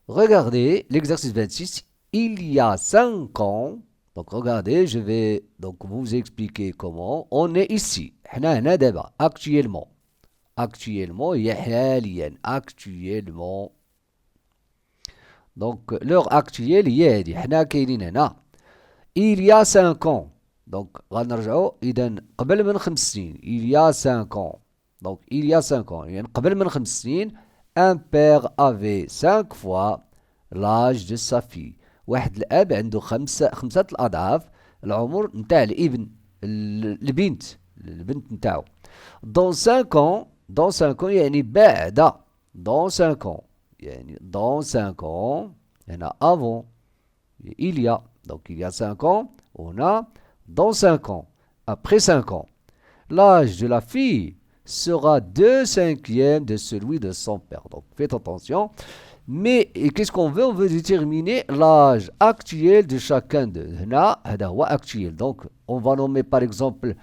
Regardez l'exercice 26. Il y a 5 ans, donc regardez, je vais donc vous expliquer comment. On est ici. حنا هنا دابا actuellement. Actuellement, هي حاليا. Actuellement. Donc, l'heure actuelle هي هذه. حنا كاينين هنا. Il y a 5 ans. Donc, غنرجعوا إذا قبل من 5 سنين. Il y a 5 ans. Donc, il y a 5 ans. يعني قبل من 5 سنين, un père avait 5 fois l'âge de sa fille. واحد الأب عنده خمسة الأضعاف العمر نتاع الابن البنت نتاعو. Dans 5 ans, dans 5 ans يعني بعد. Dans 5 ans يعني dans 5 ans هنا avant. Il y a. Donc il y a 5 ans. On a dans 5 ans. Après 5 ans. L'âge de la fille sera 2/5 de celui de son père. Donc faites attention. Mais qu'est-ce qu'on veut? On veut déterminer l'âge actuel de chacun d'eux. هنا هذا هو actuel. Donc on va nommer par exemple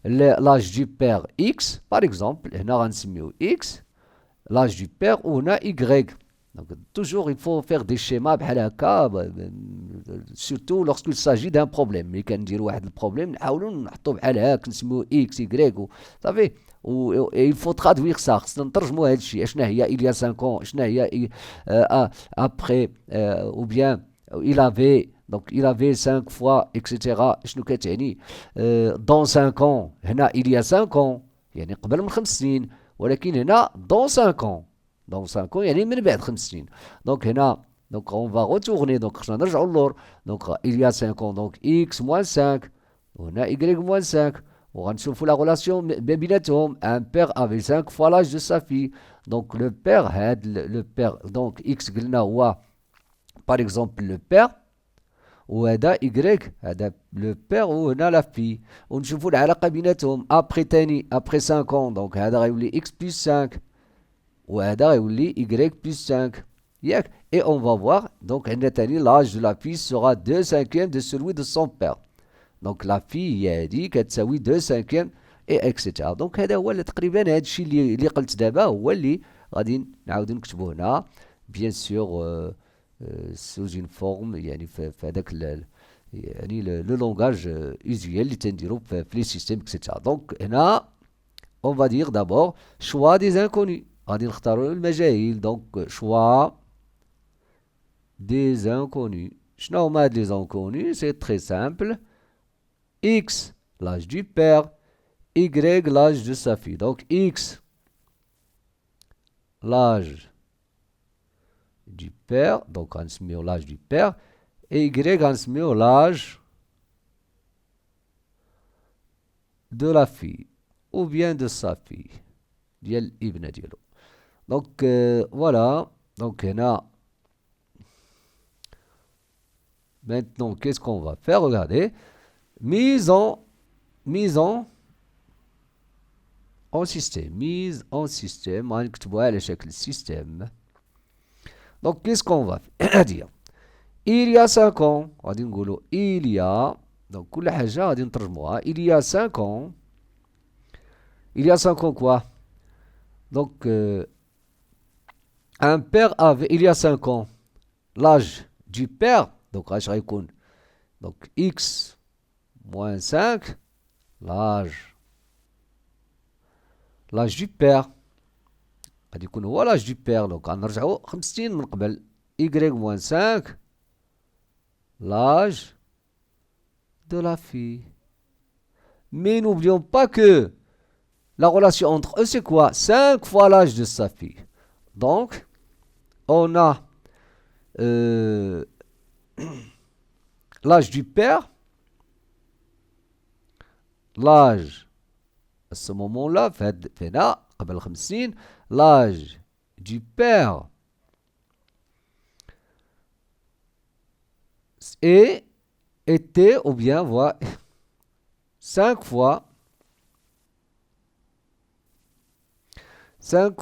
l'âge du père X. Par exemple هنا غنسميو X. L'âge du père وهنا Y. Donc toujours il faut faire des schémas بحال هكا, surtout lorsqu'il s'agit d'un problème. ملي كنديروا واحد البروبليم نحاولوا نحطوا بحال هكا نسميوه X Y صافي. il faut traduire ça. خصنا نترجموا هذا الشيء. اشنا هي il y a 5 ans, اشنا هي après, ou bien il avait. Donc il avait 5 fois etc. شنو كتعني dans 5 ans. هنا il y a 5 ans يعني قبل من 5 سنين, ولكن هنا dans 5 ans. Dans 5 ans يعني من بعد 5 سنين. Donc هنا donc on va retourner. Donc خصنا نرجعوا للور. Donc il y a 5 ans donc x moins 5 وهنا y moins 5. وغنشوفوا la relation بيناتهم. Un père avait 5 fois l'âge de sa fille. Donc le père le père donc x قلنا هو par exemple le père, وهذا y هذا le père وهنا la fille. ونشوفوا العلاقة بيناتهم. après تاني après 5 ans donc هذا غيولي x plus 5 وهذا غيولي y plus 5 ياك. et on va voir donc عندنا تاني l'âge de la fille sera 2/5 de celui de son père. donc la fille هي هذه كتساوي 2/5 et etc. donc هذا هو تقريبا هذا الشيء اللي قلت دابا هو اللي غادي نعاودو نكتبو هنا bien sûr sous une forme يعني في هذاك يعني le langage usuel اللي تنديرو في les systèmes etc. donc هنا on va dire d'abord choix des inconnus. غادي نختاروا المجاهيل. donc choix des inconnus. شنو هما هاد les inconnus? c'est très simple. X l'âge du père, Y l'âge de sa fille. donc X l'âge du père, donc غنسميو l'âge du père, et Y غنسميو l'âge de la fille ou bien de sa fille ديال الابنة ديالو. donc voilà. donc هنا maintenant qu'est-ce qu'on va faire? regardez, mise en système غنكتبوها على شكل système. donc qu'est-ce qu'on va faire? dire il y a 5 ans غادي نقولوا il y a. donc كل حاجة غادي نترجموها. il y a 5 ans. il y a 5 ans quoi? donc un père avait il y a 5 ans l'âge du père. donc اش غيكون donc x moins 5 l'âge du père غادي يكون هو l'âge du père. donc غنرجعوا 5 سنين من قبل. y moins 5 l'âge de la fille. mais n'oublions pas que la relation entre eux c'est quoi? 5 fois l'âge de sa fille. donc on a l'âge du père, l'âge à ce moment-là فهنا قبل 5 سنين l'âge du père était ou bien voilà 5 fois 5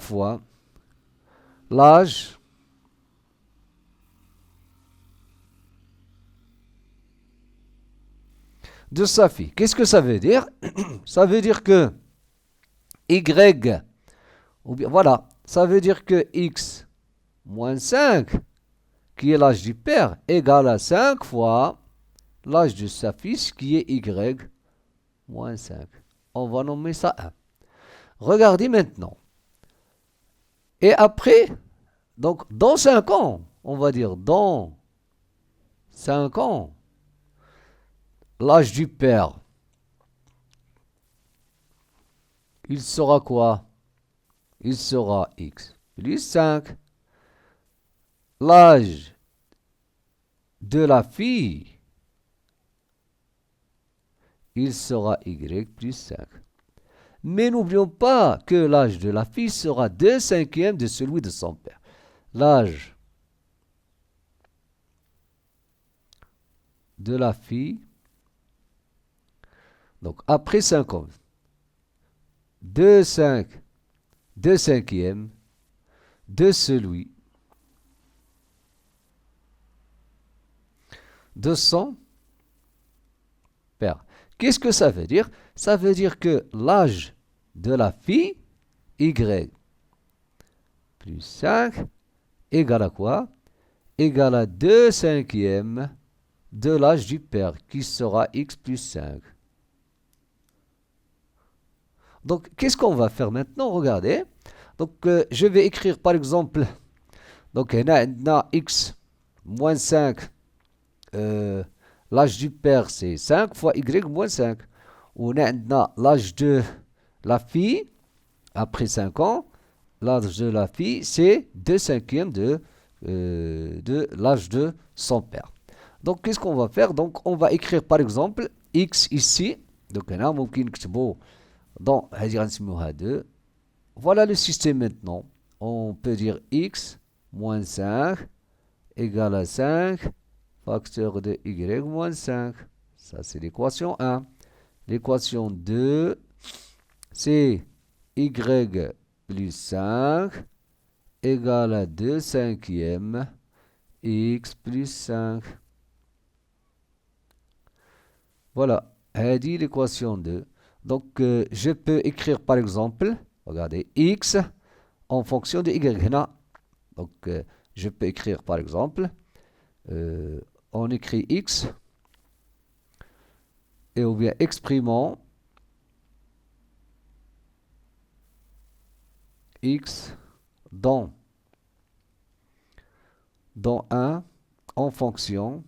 fois l'âge de sa fille. Qu'est-ce que ça veut dire? Ça veut dire que y, ou bien voilà, ça veut dire que x moins 5, qui est l'âge du père, égale à 5 fois l'âge de sa fille, qui est y moins 5. On va nommer ça 1. Regardez maintenant. Et après, donc dans 5 ans, on va dire dans 5 ans, l'âge du père, il sera quoi? Il sera x plus 5. L'âge de la fille, il sera y plus 5. Mais n'oublions pas que l'âge de la fille sera 2/5 de celui de son père. L'âge de la fille, donc après 5 ans, 2/5 de celui de son père. Qu'est-ce que ça veut dire? Ça veut dire que l'âge de la fille, y plus 5, égale à quoi? Égale à 2/5 de l'âge du père, qui sera x plus 5. Donc, qu'est-ce qu'on va faire maintenant? Regardez. Donc, je vais écrire par exemple, donc, on a x moins 5. L'âge du père, c'est 5 fois y moins 5. On a l'âge de la fille, après 5 ans, l'âge de la fille, c'est 2/5 de l'âge de son père. Donc, qu'est-ce qu'on va faire? Donc, on va écrire par exemple x ici. Donc, on a ممكن نكتبو dans هذه غنسميوها 2. Voilà le système maintenant. On peut dire x moins 5 égale à 5 facteur de y moins 5. Ça, c'est l'équation 1. L'équation 2, c'est y plus 5 égale à 2/5 x plus 5. Voilà, dit l'équation 2. Donc, je peux écrire par exemple, regardez, x en fonction de y. Donc, je peux écrire par exemple, on écrit x, et ou bien exprimons x dans 1 en fonction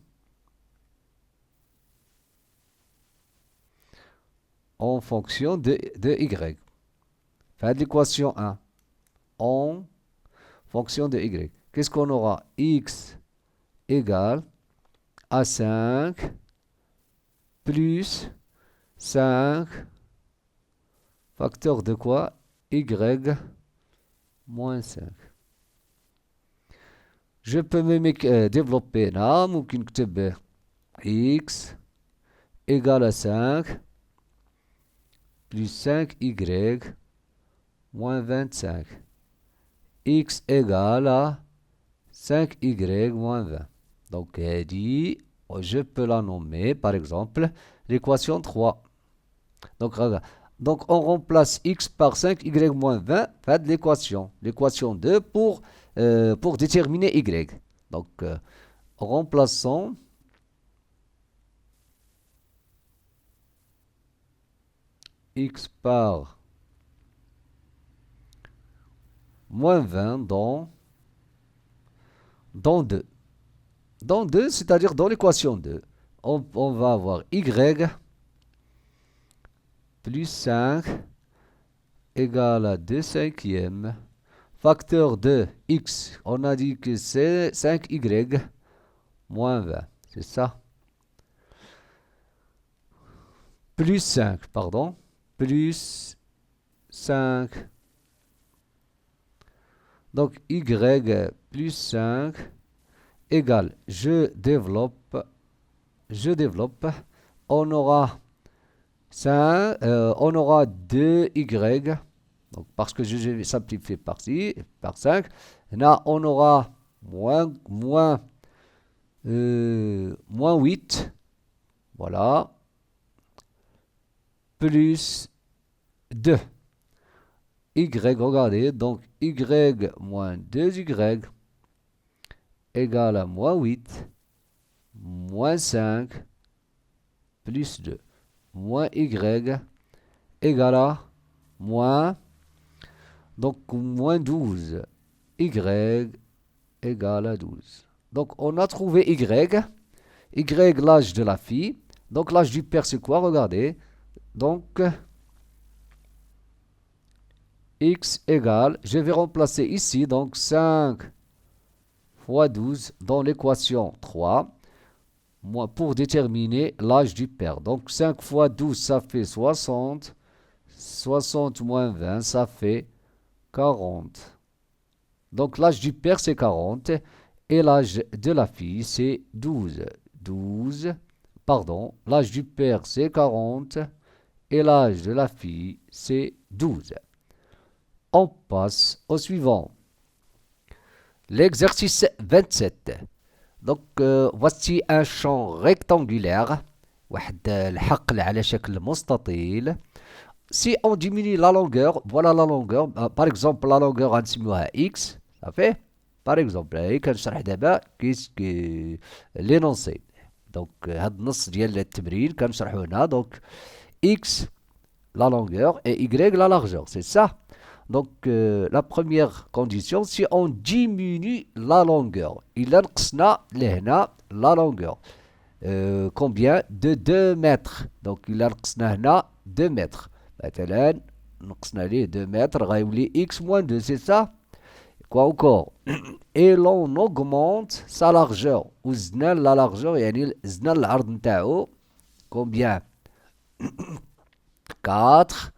de y. Faites l'équation 1 en fonction de y. Qu'est-ce qu'on aura? X égale à 5 plus 5 facteur de quoi? Y moins 5. Je peux même développer là, ممكن نكتب x égale à 5 plus 5y moins 25. X égale à 5y moins 20. Donc, je peux la nommer, par exemple, l'équation 3. Donc, regarde. Donc, on remplace x par 5y moins 20, faites l'équation. L'équation 2 pour déterminer y. Donc, remplaçons x par moins 20 dans 2. Dans 2, c'est-à-dire dans l'équation 2. On va avoir y plus 5 égale à 2/5 facteur de x. On a dit que c'est 5y moins 20. C'est ça? Plus 5, pardon. Plus 5. Donc, y plus 5 égale, je développe, on aura 5, on aura 2y, donc parce que je vais simplifier par 5, là on aura moins 8, voilà, plus 2. Y, regardez, donc y moins 2y égale à moins 8, moins 5, plus 2. Moins y égale à moins, donc moins 12. Y égale à 12. Donc on a trouvé y, l'âge de la fille. Donc l'âge du père c'est quoi? Regardez. Donc x égale, je vais remplacer ici, donc 5 fois 12 dans l'équation 3 pour déterminer l'âge du père. Donc 5 fois 12 ça fait 60. 60 moins 20 ça fait 40. Donc l'âge du père c'est 40 et l'âge de la fille c'est 12. L'âge du père c'est 40 et l'âge de la fille c'est 12. On passe au suivant. L'exercice 27. Donc voici un champ rectangulaire. واحد الحقل على شكل مستطيل. Si on diminue la longueur, voilà la longueur. Par exemple, la longueur غنسميوها x. Ça fait par exemple كنشرح دابا l'énoncé. Donc هاد النص ديال التمرين كنشرحو هنا. Donc x la longueur et y la largeur, c'est ça. Donc la première condition, si on diminue la longueur, il نقصنا لهنا la longueur. Combien? De 2 mètres. Donc il نقصنا هنا 2 mètres. مثلا نقصنا ليه 2 mètres غيولي x moins 2, c'est ça. Quoi encore? Et l'on augmente sa largeur. وزدنا la largeur يعني زدنا العرض نتاعو. Combien? 4.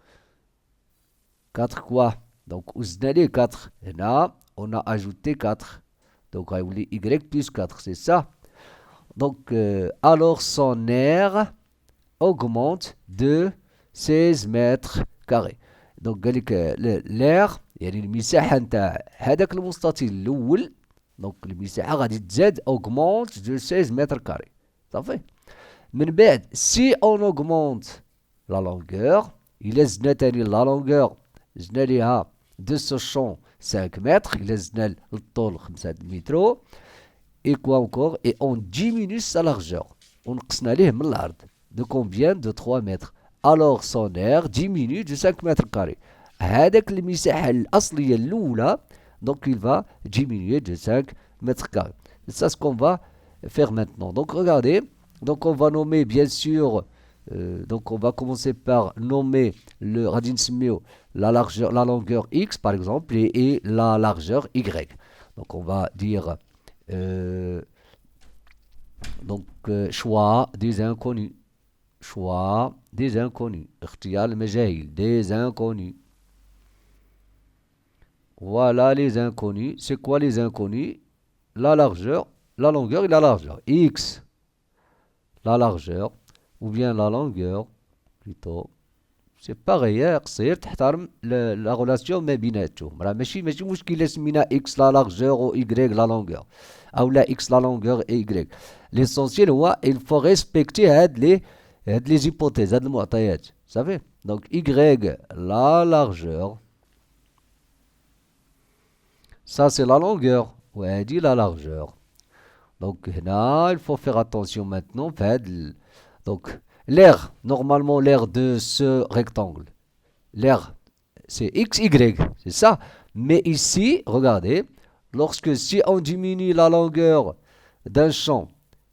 4 quoi? Donc وزدنا ليه 4. هنا on a ajouté 4. Donc غيولي y plus 4, c'est ça. Donc alors son aire augmente de 16 mètres carrés. Donc قال لك l'air يعني المساحة نتاع هذاك المستطيل الأول. دونك المساحة غادي تزاد augmente de 16 mètres carrés. صافي. من بعد si on augmente la longueur, إلا زدنا تاني la longueur زدنا ليها de ce champ 5 mètres, إلا زدنا للطول 5 متر. Et quoi encore? Et on diminue sa largeur. On نقصنا ليه من العرض. De combien? De 3 mètres. Alors son aire diminue de 5 mètres carrés. هذاك المساحة الأصلية الأولى, donc il va diminuer de 5 mètres carrés. C'est ça ce qu'on va faire maintenant. Donc regardez, donc on va nommer bien sûr, donc on va commencer par nommer le radin smio, la longueur x par exemple et la largeur y. Donc on va dire choix des inconnus. Choix des inconnus. اختيار المجاهيل. Des inconnus. Voilà les inconnus. C'est quoi les inconnus? La largeur, la longueur et la largeur. X, la largeur, ou bien la longueur, plutôt. C'est pareil, قصير تحترم la relation ما بيناتهم. راه ماشي مشكلة سمينا x la largeur ou y la longueur. أو لا x la longueur et y. L'essentiel هو il faut respecter هاد les hypothèses, هاد المعطيات. صافي. Donc y la largeur. Ça c'est la longueur. وهادي la largeur. Donc هنا il faut faire attention maintenant. Donc l'aire, normalement l'aire de ce rectangle, l'aire c'est x, y, c'est ça. Mais ici, regardez, si on diminue la longueur d'un champ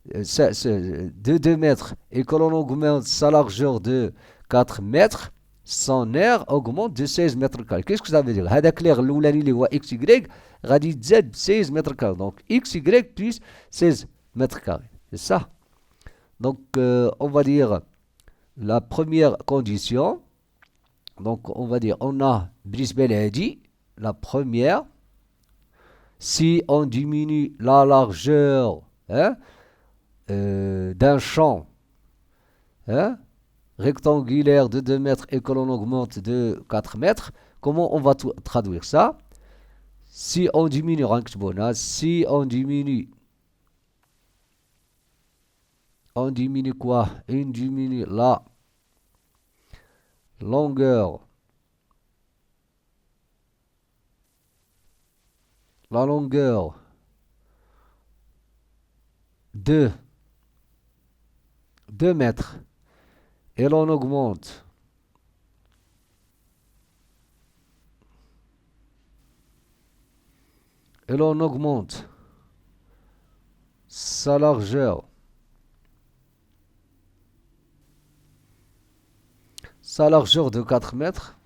de 2 mètres et que l'on augmente sa largeur de 4 mètres, son aire augmente de 16 mètres carrés. Qu'est-ce que ça veut dire? هذاك l'aire الأولاني اللي هو x, y غادي تزاد 16 mètres carrés. Donc x, y plus 16 mètres carrés. C'est ça. Donc on va dire la première condition. Donc on va dire on a بالنسبة لهادي la première. Si on diminue la largeur d'un champ rectangulaire de 2 mètres et que l'on augmente de 4 mètres, comment on va traduire ça? Si on diminue, si on diminue quoi? On diminue longueur, la longueur de 2 mètres et l'on augmente sa largeur de 4 mètres,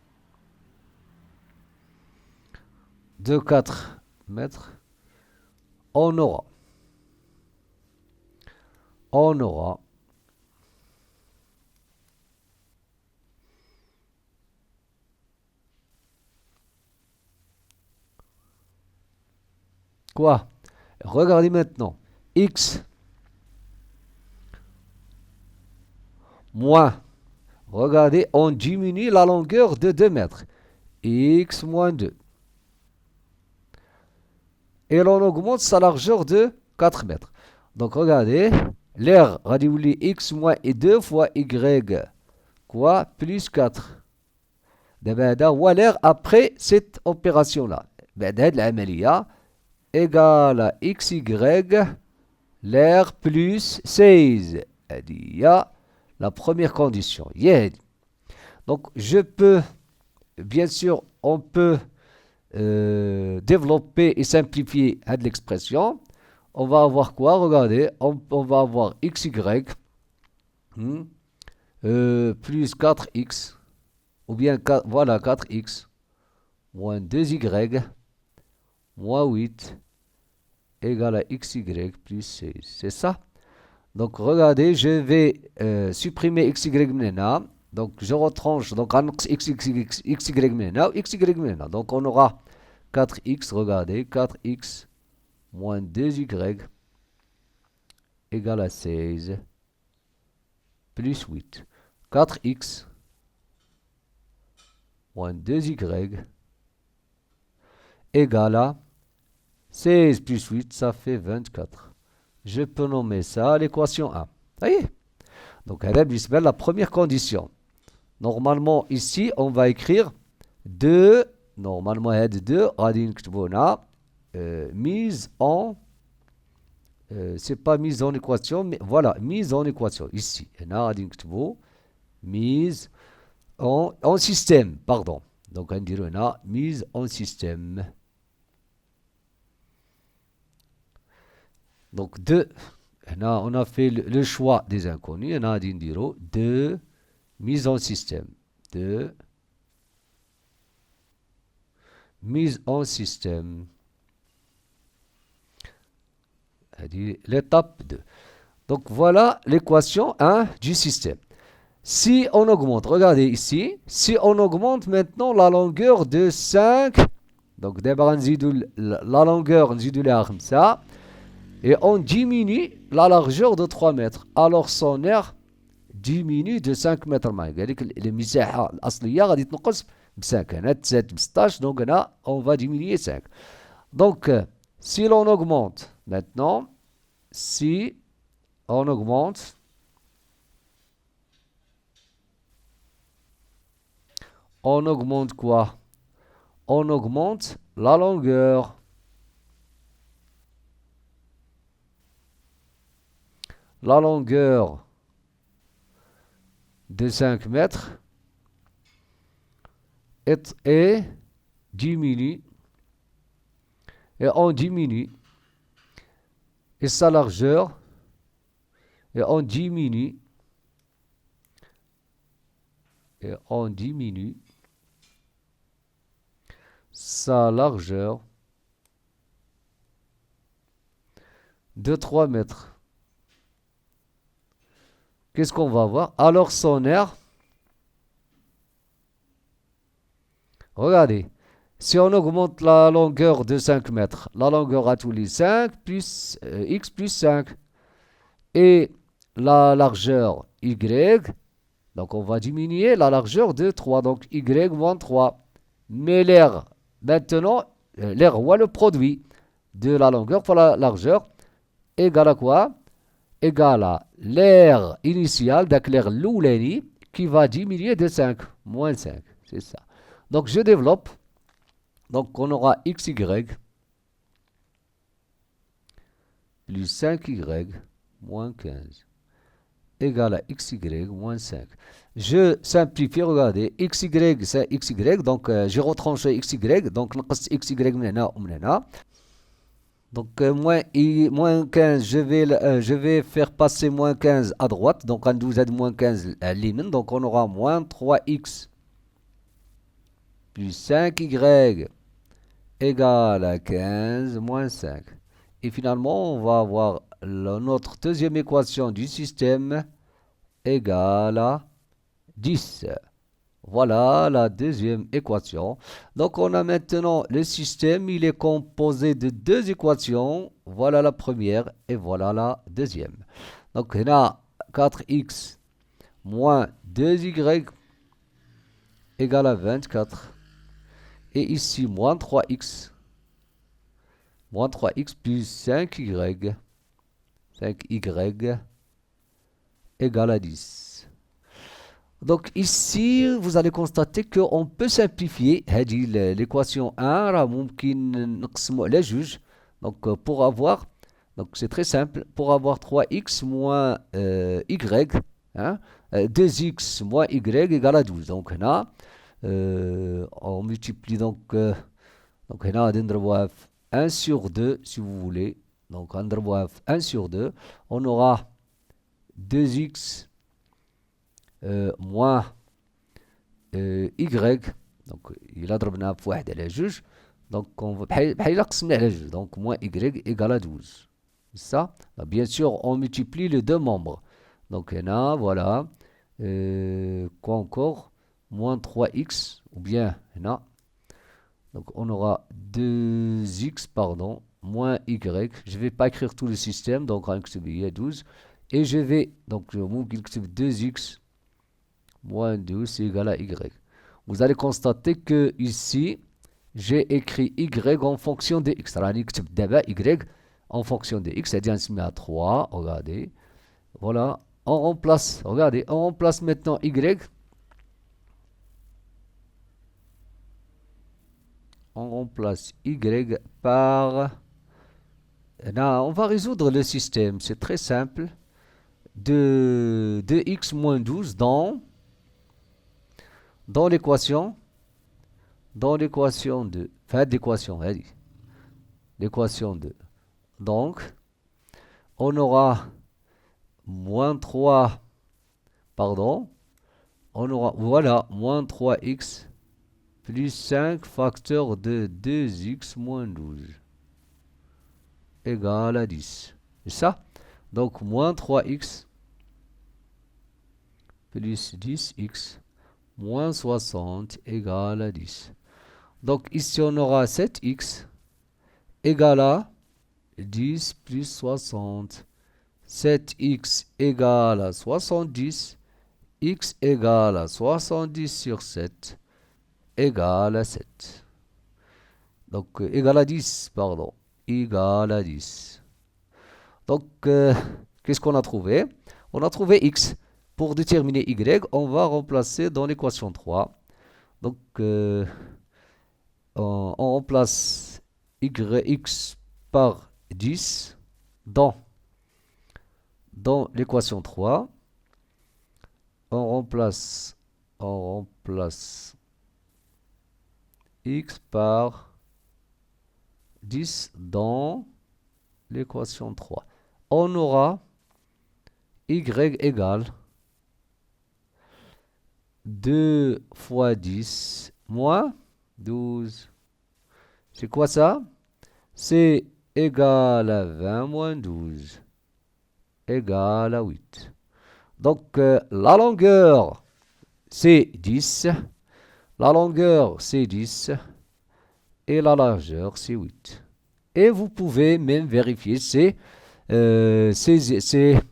on aura quoi? Regardez maintenant. X moins. Regardez, on diminue la longueur de 2 mètres. X moins 2. Et l'on augmente sa largeur de 4 mètres. Donc regardez, l'air radiouli X moins et 2 fois Y. Quoi? Plus 4. D'abord, l'air après cette opération-là. بعد العملية égale à XY l'air plus 16. Il y a la première condition. Donc, je peux, bien sûr, on peut développer et simplifier l'expression. On va avoir quoi? Regardez, on va avoir XY plus 4X, ou bien voilà 4X moins 2Y moins 8 égale à XY plus 16. C'est ça? Donc, regardez, je vais supprimer XY maintenant. Donc, je retranche. Donc, XY maintenant, XY maintenant. Donc, on aura 4X, regardez, 4X moins 2Y égale à 16 plus 8. 4X moins 2Y égale à 16 plus 8, ça fait 24. Je peux nommer ça l'équation 1. Ça y est. Donc, la première condition. Normalement, ici, on va écrire 2. Normalement, il y a 2. Mise en. C'est pas mise en équation, mais voilà, mise en équation. Ici, mise en système. Pardon. Donc, on dirait mise en système. Donc, 2, on a fait le choix des inconnus. On a dit 2, mise en système. 2, mise en système. L'étape 2. Donc, voilà l'équation 1 du système. Si on augmente, regardez ici, si on augmente maintenant la longueur de 5, donc d'abord la longueur, ça, et on diminue la largeur de 3 mètres. Alors son air diminue de 5 mètres. المساحة الأصلية غادي تنقص ب 5. هنا تزاد ب 16. Donc هنا on va diminuer 5. Donc si l'on augmente maintenant, si on augmente quoi? On augmente la longueur. La longueur de 5 mètres est diminue. Et on diminue. Et sa largeur. Et on diminue. Et on diminue sa largeur de 3 mètres. Qu'est-ce qu'on va voir? Alors son air, regardez, si on augmente la longueur de 5 mètres, la longueur à tous les 5 plus x plus 5, et la largeur y, donc on va diminuer la largeur de 3, donc y moins 3. Mais l'air, maintenant, l'air ou le produit de la longueur pour la largeur égale à quoi? Égale à l'air initial, donc l'air loulani, qui va diminuer de 5. moins 5. C'est ça. Donc, je développe. Donc, on aura xy plus 5y moins 15 égale à xy moins 5. Je simplifie, regardez, xy c'est xy, donc j'ai retranché xy, donc نقص xy من هنا ومن هنا. Donc moins 15, je vais faire passer moins 15 à droite, donc on nous aide moins 15 à l'hymen, donc on aura moins 3x plus 5y égale à 15 moins 5. Et finalement, on va avoir notre deuxième équation du système égale à 10. Voilà la deuxième équation. Donc, on a maintenant le système. Il est composé de deux équations. Voilà la première et voilà la deuxième. Donc, on a 4x moins 2y égale à 24. Et ici, moins 3x. Moins 3x plus 5y. 5y égale à 10. Donc ici, vous allez constater qu'on peut simplifier l'équation 1 راه ممكن نقسمو على جوج. Donc pour avoir, donc c'est très simple, pour avoir 3x moins y, hein, 2x moins y égale à 12. Donc هنا on multiplie donc هنا غادي نضربوها في 1 sur 2 si vous voulez. Donc on نضربوها في 1 sur 2, on aura 2x moins y, donc il a ضربنا في واحد على جوج, donc on va بحال قسمنا على جوج, donc moins y égale à 12. C'est ça. Bien sûr, on multiplie les deux membres. Donc هنا voilà, quoi encore, moins 3x, ou bien هنا, donc on aura 2x, pardon, moins y. Je ne vais pas écrire tout le système, donc on va 12. Et je vais, donc ممكن نكتب 2x moins 12 égale à y. Vous allez constater que ici, j'ai écrit y en fonction de x. Alors, نكتب d'abord y en fonction de x, c'est-à-dire on se met à 3, regardez. Voilà, on remplace, regardez, on remplace maintenant y. On remplace y par... Là, on va résoudre le système, c'est très simple. De x moins 12 dans l'équation de... Enfin, l'équation, allez. L'équation de... Donc, on aura moins 3... Pardon. On aura, voilà, moins 3x plus 5 facteur de 2x moins 12 égale à 10. C'est ça? Donc, moins 3x plus 10x moins 60 égale à 10. Donc, ici, on aura 7x égale à 10 plus 60. 7x égale à 70. X égale à 70 sur 7 égale à 7. Donc, égale à 10, pardon. Égale à 10. Donc, qu'est-ce qu'on a trouvé? On a trouvé x. Pour déterminer y, on va remplacer dans l'équation 3. Donc, on remplace x par 10 dans l'équation 3. On remplace x par 10 dans l'équation 3. On aura y égale 2 fois 10 moins 12. C'est quoi ça? C'est égal à 20 moins 12 égale à 8. Donc, la longueur, c'est 10. La longueur, c'est 10. Et la largeur, c'est 8. Et vous pouvez même vérifier ces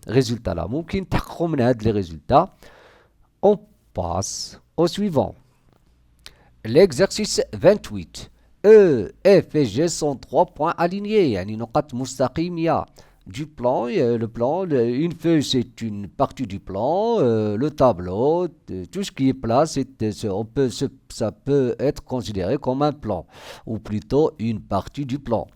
résultats-là. ممكن تحققوا من هاد les résultats. On passe au suivant. L'exercice 28. E, F et G sont 3 points alignés. يعني نقط مستقيمية. du plan. Le plan, une feuille, c'est une partie du plan. Le tableau, tout ce qui est plat, ça peut être considéré comme un plan, ou plutôt une partie du plan.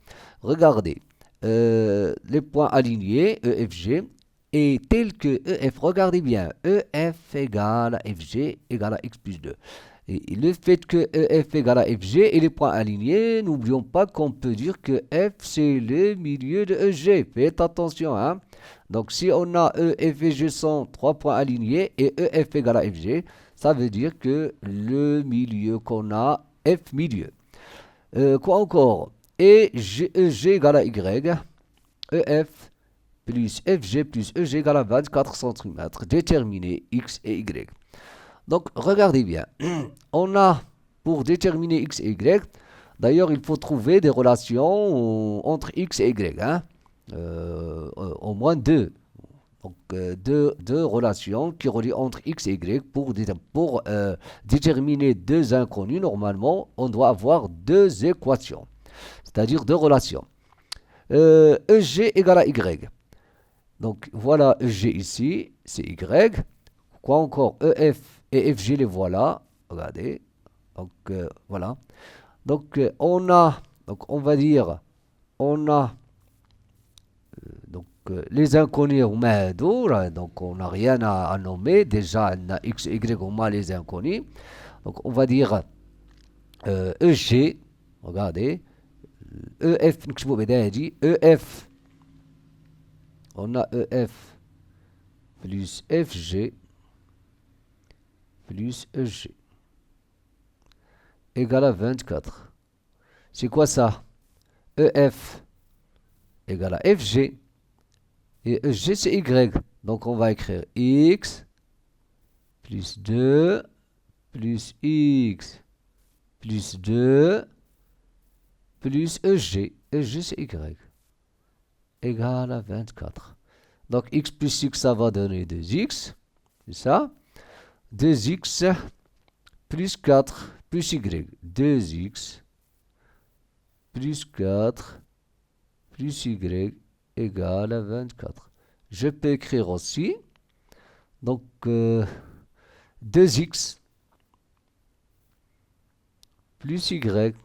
Regardez, les points alignés, EFG, est tel que EF, regardez bien, EF égale à FG égale à x plus 2. Et le fait que EF égale à FG et les points alignés, n'oublions pas qu'on peut dire que F c'est le milieu de EG. Faites attention, hein. Donc si on a EF et G sont 3 points alignés et EF égale à FG, ça veut dire que le milieu qu'on a, F milieu. Quoi encore? Et EG égale à Y, EF plus FG plus EG égale à 24 cm. Déterminer X et Y. Donc, regardez bien. On a, pour déterminer X et Y, d'ailleurs, il faut trouver des relations entre X et Y. Hein? Au moins deux. Donc, deux relations qui relient entre X et Y. Pour déterminer deux inconnus, normalement, on doit avoir deux équations. C'est-à-dire deux relations. EG égale à Y. Donc, voilà EG ici, c'est Y. Quoi encore? EF et FG, les voilà. Regardez. Donc, voilà. Donc, on va dire, on a les inconnus au Mahdour. Donc, on n'a rien à nommer. Déjà, on a X, Y, on a les inconnus. Donc, on va dire EG. Regardez. EF, EF. On a EF plus FG plus EG égale à 24. C'est quoi ça? EF égale à FG et EG c'est Y. Donc on va écrire X plus 2 plus X plus 2 plus EG. EG c'est Y égale à 24. Donc X plus X ça va donner 2X. C'est ça? 2x plus 4 plus y. 2x plus 4 plus y égale à 24. Je peux écrire aussi, donc 2x plus y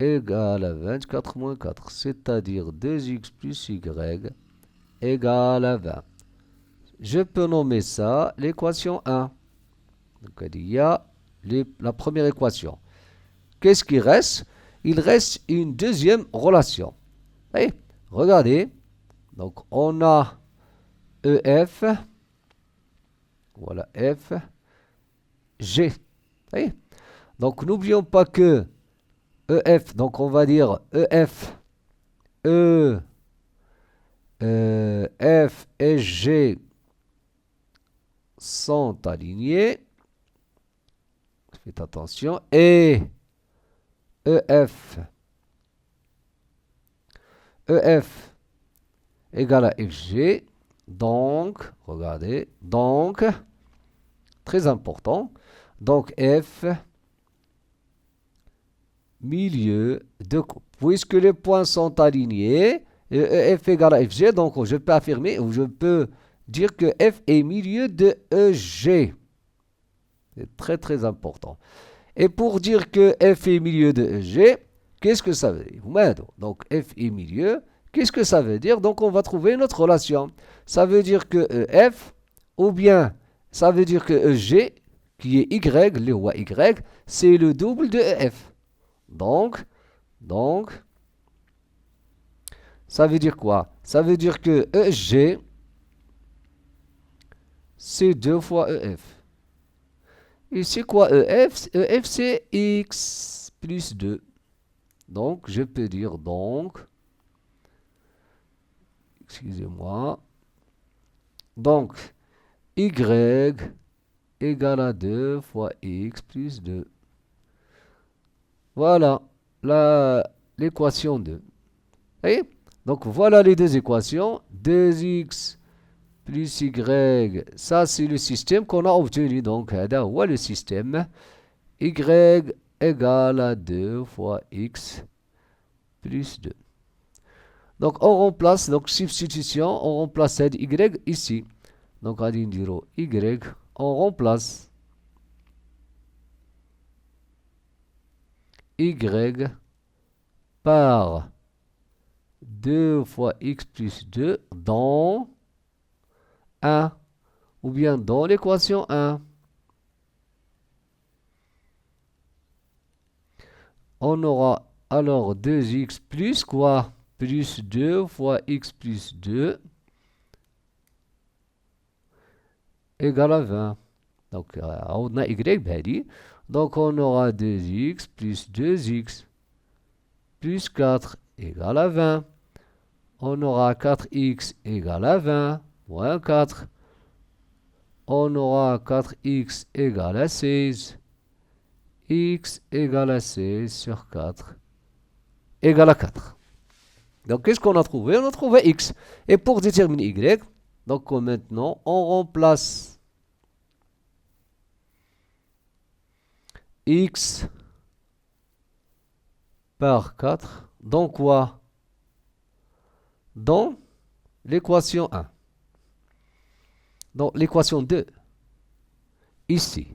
égale à 24 moins 4, c'est-à-dire 2x plus y égale à 20. Je peux nommer ça l'équation 1. Donc, il y a la première équation. Qu'est-ce qui reste? Il reste une deuxième relation. Et regardez. Donc, on a EF. Voilà, F. G. Et donc, n'oublions pas que EF, donc on va dire EF, F et G sont alignés. Faites attention. Et EF égale à FG. Donc, regardez. Donc, très important. Donc, F milieu de coupe. Puisque les points sont alignés, F égale à FG, donc je peux affirmer ou je peux dire que F est milieu de EG. C'est très très important. Et pour dire que F est milieu de EG, qu'est-ce que ça veut dire? Donc F est milieu, qu'est-ce que ça veut dire? Donc on va trouver une autre relation. Ça veut dire que EF, ou bien ça veut dire que EG, qui est Y, le roi Y, c'est le double de EF. Donc, ça veut dire quoi? Ça veut dire que EG, c'est 2 fois EF. Et c'est quoi EF? EF, c'est X plus 2. Donc, je peux dire donc, excusez-moi, donc, Y égale à 2 fois X plus 2. Voilà l'équation 2. Et donc, voilà les deux équations. 2x plus y, ça c'est le système qu'on a obtenu. Donc, voilà le système. Y égale à 2 fois x plus 2. Donc, on remplace, donc substitution, on remplace cette y ici. Donc, on dit y, on remplace y par 2 fois x plus 2 dans 1, ou bien dans l'équation 1. On aura alors 2x plus quoi? Plus 2 fois x plus 2 égale à 20. Donc, on a y بهذه. Donc, on aura 2x plus 2x plus 4 égale à 20. On aura 4x égale à 20 moins 4. On aura 4x égale à 16. X égale à 16 sur 4 égale à 4. Donc, qu'est-ce qu'on a trouvé? On a trouvé x. Et pour déterminer y, donc maintenant, on remplace x par 4 dans quoi? Dans l'équation 1. Dans l'équation 2. Ici,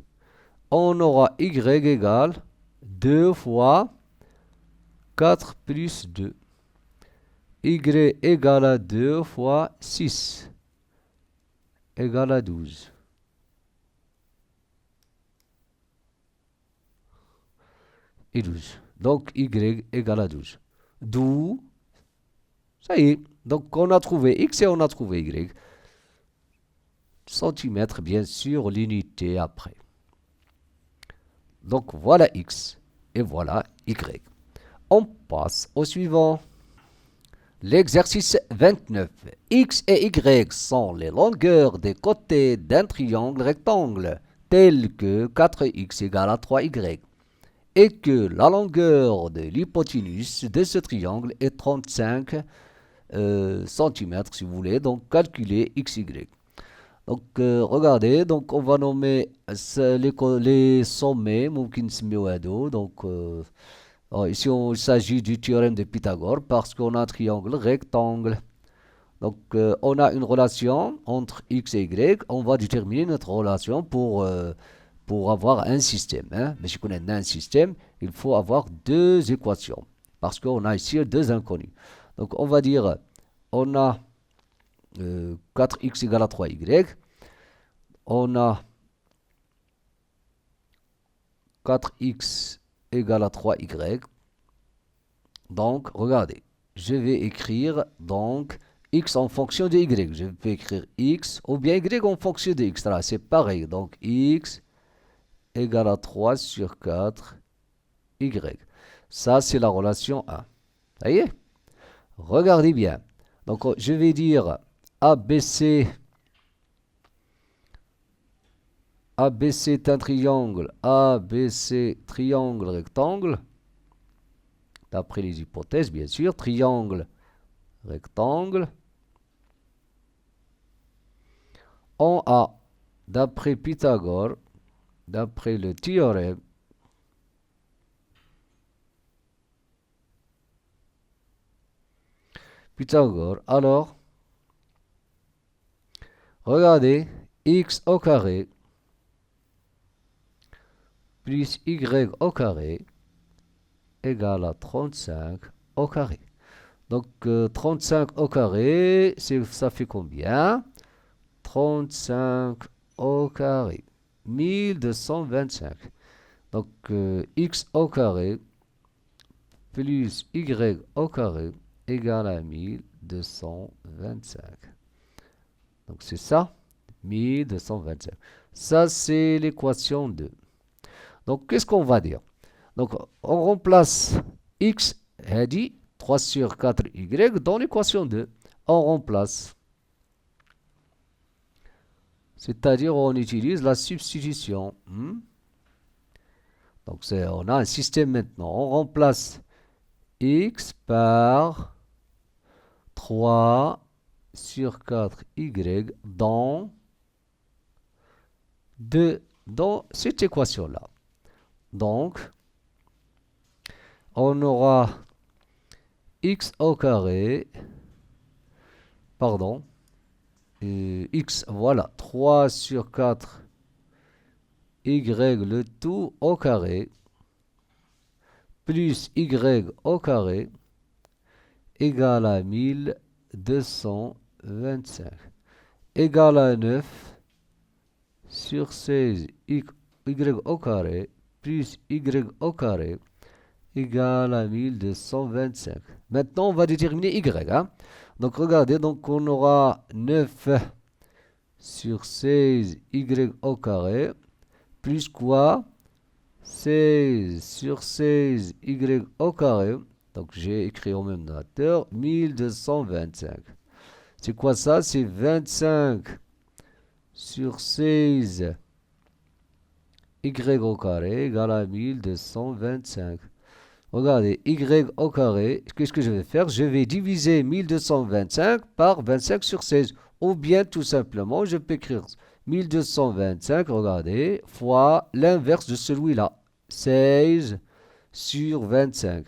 on aura y égale 2 fois 4 plus 2. Y égale à 2 fois 6 égale à 12. Et 12. Donc, y égale à 12. D'où, ça y est. Donc, on a trouvé x et on a trouvé y. Centimètres, bien sûr, l'unité après. Donc, voilà x et voilà y. On passe au suivant. L'exercice 29. X et Y sont les longueurs des côtés d'un triangle rectangle, tel que 4x égale à 3y, et que la longueur de l'hypoténuse de ce triangle est 35 cm, si vous voulez, donc calculer xy. Donc, regardez, donc on va nommer les sommets, donc ici, il s'agit du théorème de Pythagore parce qu'on a un triangle rectangle. Donc, on a une relation entre x et y. On va déterminer notre relation pour avoir un système. Mais si on a un système, il faut avoir deux équations parce qu'on a ici deux inconnus. Donc, on va dire, on a 4x égale à 3y. On a 4x égale à 3y. Donc, regardez, je vais écrire donc x en fonction de y. Je peux écrire x ou bien y en fonction de x. Là, c'est pareil. Donc, x égale à 3 sur 4 y. Ça, c'est la relation 1. Ça y est? Regardez bien. Donc, je vais dire ABC. ABC est un triangle. ABC, triangle rectangle. D'après les hypothèses, bien sûr. Triangle rectangle. On a, d'après Pythagore, d'après le théorème, Pythagore, alors, regardez, x au carré plus y au carré égale à 35 au carré. Donc, 35 au carré, ça fait combien? 35 au carré. 1225. Donc, x au carré plus y au carré égale à 1225. Donc, c'est ça, 1225. Ça, c'est l'équation 2. Donc, qu'est-ce qu'on va dire? Donc, on remplace x, dit 3 sur 4y dans l'équation 2. On remplace. C'est-à-dire, on utilise la substitution. Donc, on a un système maintenant. On remplace x par 3 sur 4y dans cette équation-là. Donc, on aura x au carré, pardon, x, voilà, 3 sur 4 y le tout au carré, plus y au carré, égale à 1225, égale à 9 sur 16 y au carré, plus y au carré, égale à 1225. Maintenant, on va déterminer y. Hein? Donc, regardez, donc on aura 9 sur 16 y au carré, plus quoi? 16 sur 16 y au carré. Donc, j'ai écrit au même notateur, 1225. C'est quoi ça? C'est 25 sur 16 y au carré égale à 1225. Regardez, y au carré, qu'est-ce que je vais faire? Je vais diviser 1225 par 25 sur 16. Ou bien, tout simplement, je peux écrire 1225, regardez, fois l'inverse de celui-là. 16 sur 25.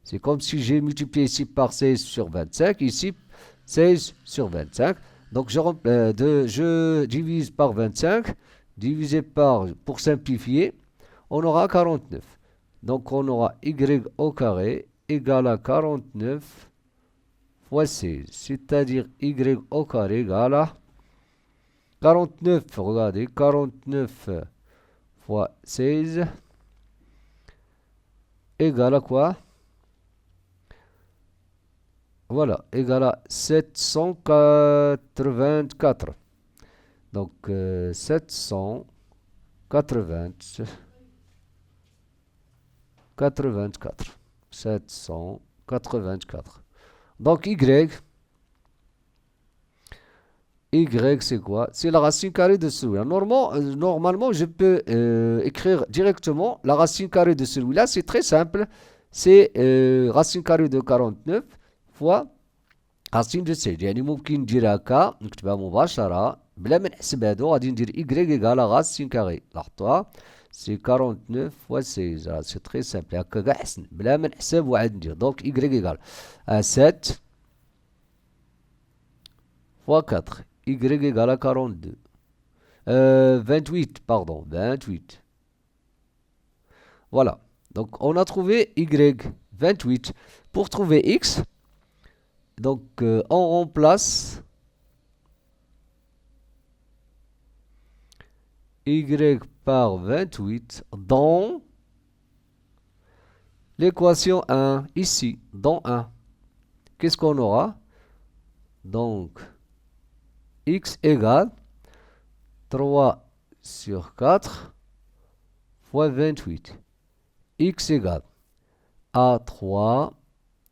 C'est comme si j'ai multiplié ici par 16 sur 25, ici 16 sur 25. Donc, je divise par 25, divisé par, pour simplifier, on aura 49. Donc, on aura y au carré égale à 49 fois 16. C'est-à-dire y au carré égale à 49. Regardez, 49 fois 16 égale à quoi? Voilà, égale à 784. Donc, 784. 784. Donc, Y, c'est quoi? C'est la racine carrée de celui-là. Normalement, je peux écrire directement la racine carrée de celui-là. C'est très simple. C'est racine carrée de 49 fois racine de 16. يعني ممكن ندير هكا نكتبها مباشرة بلا ما نحسب هادو غادي ندير y égale racine carrée. لاحظتوها؟ C'est 49 fois 16. C'est très simple. هكا كاع حسن بلا ما نحسب وعاد ندير. Donc y égale à 7 fois 4. Y égale à 42. 28, pardon. 28. Voilà. Donc, on a trouvé Y, 28. Pour trouver X, donc, on remplace Y par 28 dans l'équation 1, ici, dans 1. Qu'est-ce qu'on aura? Donc, X égale 3 sur 4 fois 28. X égale à 3.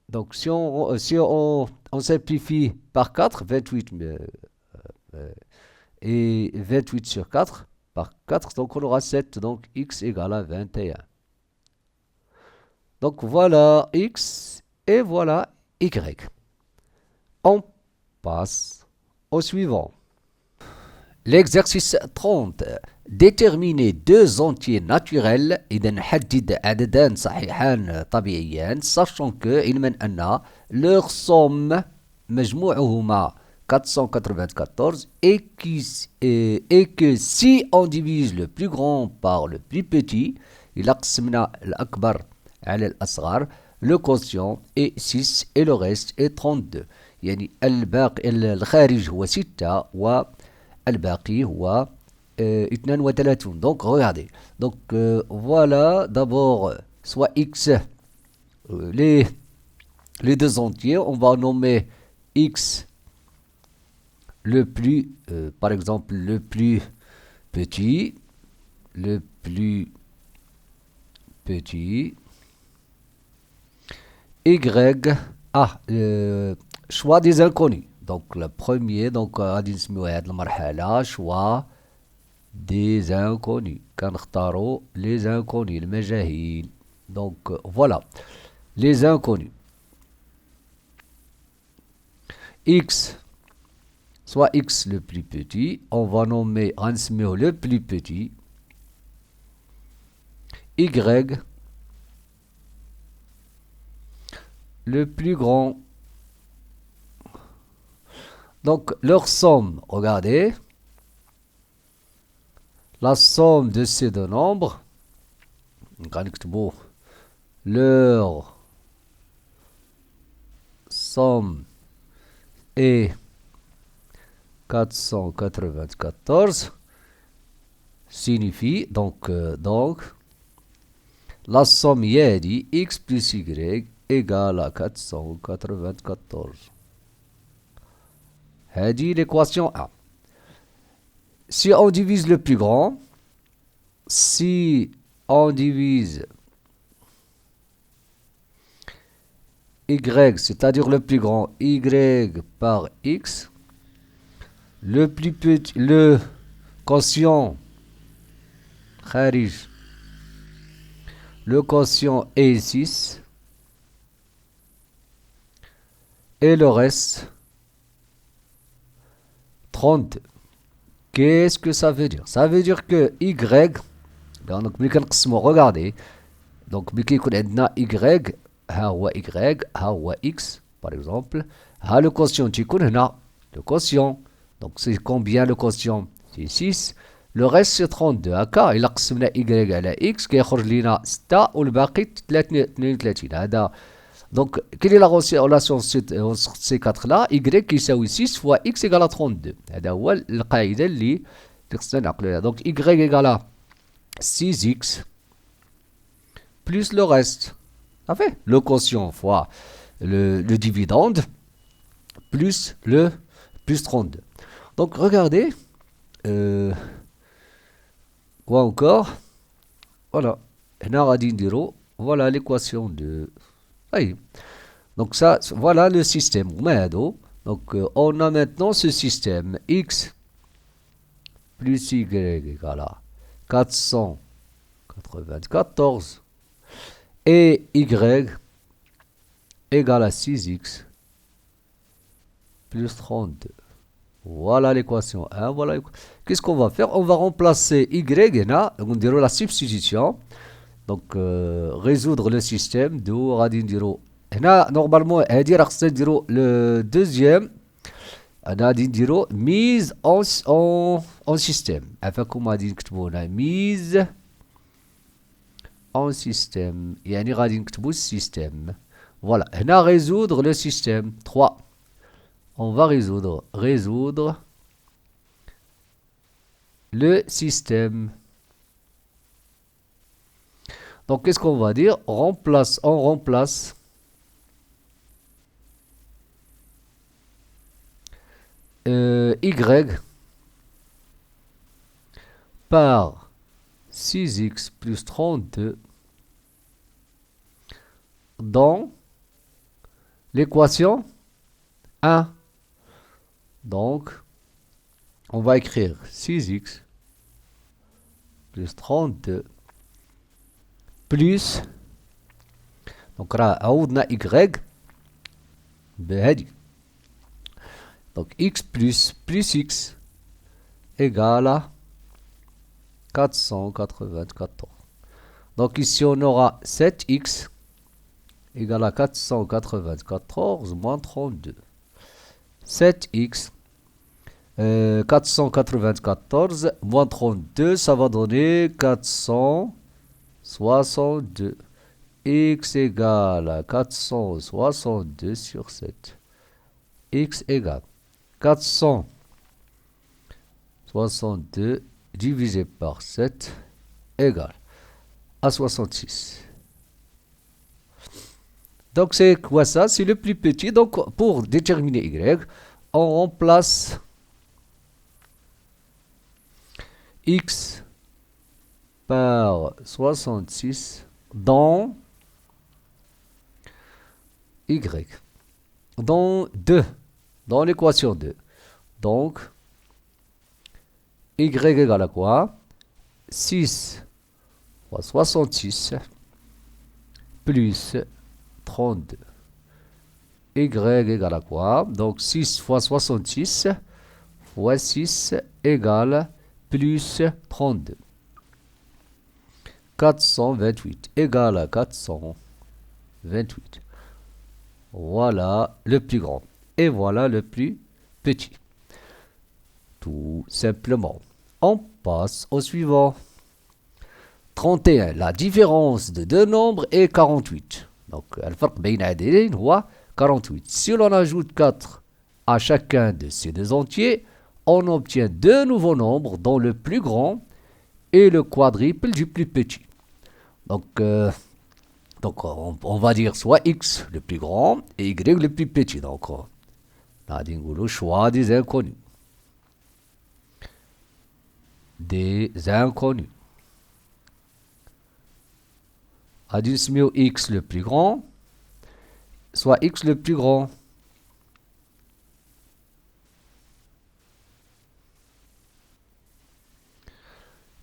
Donc, si on simplifie par 4, 28 et 28 sur 4 par 4, donc on aura 7. Donc, X égale à 21. Donc, voilà X et voilà Y. On passe au suivant. L'exercice 30. Déterminer deux entiers naturels إذا نحدد عددان صحيحان طبيعيان sachant que علما أن leur somme مجموعهما 494 et que si on divise le plus grand par le plus petit إذا قسمنا الأكبر على الأصغر le quotient est 6 et le reste est 32 يعني الخارج هو 6 والباقي هو 32. Donc, regardez. Donc, voilà, d'abord, soit X, les deux entiers, on va nommer X le plus, par exemple, le plus petit, Y, choix des inconnus. Donc, le premier, donc, choix des inconnus. كنختاروا les inconnus, المجاهيل. Donc, voilà. Les inconnus. X, soit X le plus petit, on va nommer le plus petit. Y, le plus grand. Donc, leur somme, regardez, la somme de ces deux nombres, leur somme est 494, signifie donc la somme يدي x plus y égale à 494. هذه l'équation A. Si on divise le plus grand, si on divise y, c'est-à-dire le plus grand, y par x, le plus petit, le quotient kharij, le quotient est 6 et le reste 32. Qu'est-ce que ça veut dire? Ça veut dire que y, donc regardez, donc y ها هو y ها هو x par exemple, ها le quotient يكون هنا le quotient, donc c'est combien le quotient? C'est 6, le reste c'est 32. هكا إلا قسمنا y على x كيخرج لنا 6 والباقي 32. هذا donc quelle est la relation ces 4 là? y يساوي 6 fois x égale à 32. هذا هو القاعدة اللي خصنا نعقلوها. donc y égale à 6x plus le reste. Ça fait le quotient fois le dividende plus le plus 32. Donc regardez, quoi encore? Voilà, voilà l'équation de... Allez. Donc ça, voilà le système. Donc on a maintenant ce système x plus y égale à 494 et y égale à 6x plus 32. Voilà l'équation 1. Voilà. Qu'est-ce qu'on va faire? On va remplacer y, on dira la substitution. Donc, résoudre le système. Normalement, le deuxième, on a dit mise en système. Enfin, comme on a dit, mise en système. يعني غادي نكتبو système. Voilà. هنا résoudre le système. 3. On va résoudre le système. Donc qu'est-ce qu'on va dire? On remplace y par 6x plus 32 dans l'équation 1. Donc, on va écrire 6x plus 32 plus, donc عوضنا y بهذه. Donc x plus x égale à 494. Donc ici on aura 7x égale à 494 moins 32. 7x 494 moins 32, ça va donner 462. X égale à 462 sur 7. X égale 462 divisé par 7 égale à 66. Donc c'est quoi ça? C'est le plus petit. Donc pour déterminer y, on remplace x par 66 dans y, dans 2, dans l'équation 2. Donc y égale à quoi? 6 fois 66 plus 32. Y égale à quoi? Donc 6 fois 66 fois 6 égale plus 32. 428 égale à 428. Voilà le plus grand. Et voilà le plus petit. Tout simplement. On passe au suivant. 31. La différence de deux nombres est 48. Donc, الفرق بين عددين هو 48. Si l'on ajoute 4 à chacun de ces deux entiers, on obtient deux nouveaux nombres dont le plus grand est le quadruple du plus petit. Donc on va dire soit x le plus grand et y le plus petit. Donc, on a dit le choix des inconnus. Des inconnus. A dit x le plus grand, soit x le plus grand.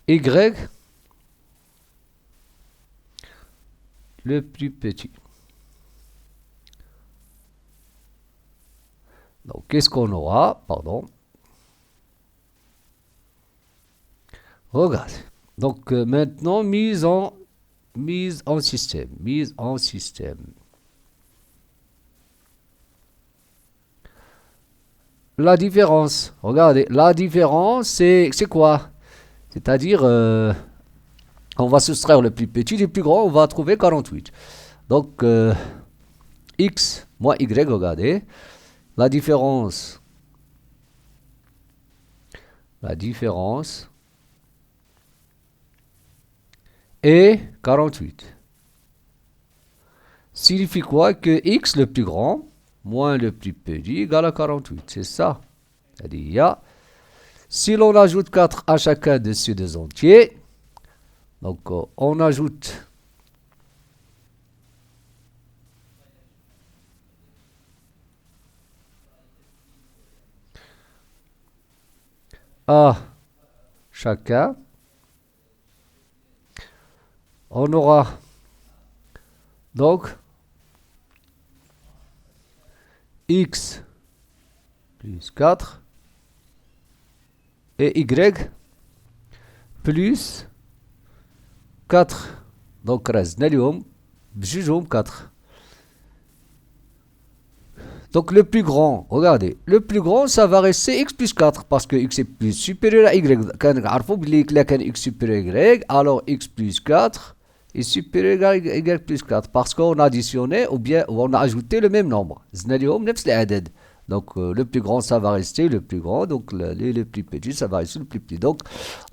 Y le plus petit. Donc, qu'est-ce qu'on aura? Pardon. Regarde. Donc, maintenant, mise en système. Mise en système. La différence. Regardez, la différence, c'est quoi? C'est-à-dire, on va soustraire le plus petit du plus grand, on va trouver 48. Donc, x moins y, regardez. La différence est 48. Signifie quoi? Que x le plus grand moins le plus petit égale à 48. C'est ça. C'est-à-dire, si l'on ajoute 4 à chacun de ces deux entiers, donc on ajoute à chacun, on aura donc x plus 4 et y plus 4. Donc رزنا اليوم بجوجهم 4. Donc le plus grand, regardez, le plus grand ça va rester x plus 4 parce que x est plus supérieur à y. كان نعرفوا بلي كان x supérieur à y, alors x plus 4 est supérieur à y plus 4 parce qu'on a additionné ou bien on a ajouté le même nombre. زدنا اليوم نفس العدد. Donc le plus grand ça va rester le plus grand, donc le plus petit ça va rester le plus petit. Donc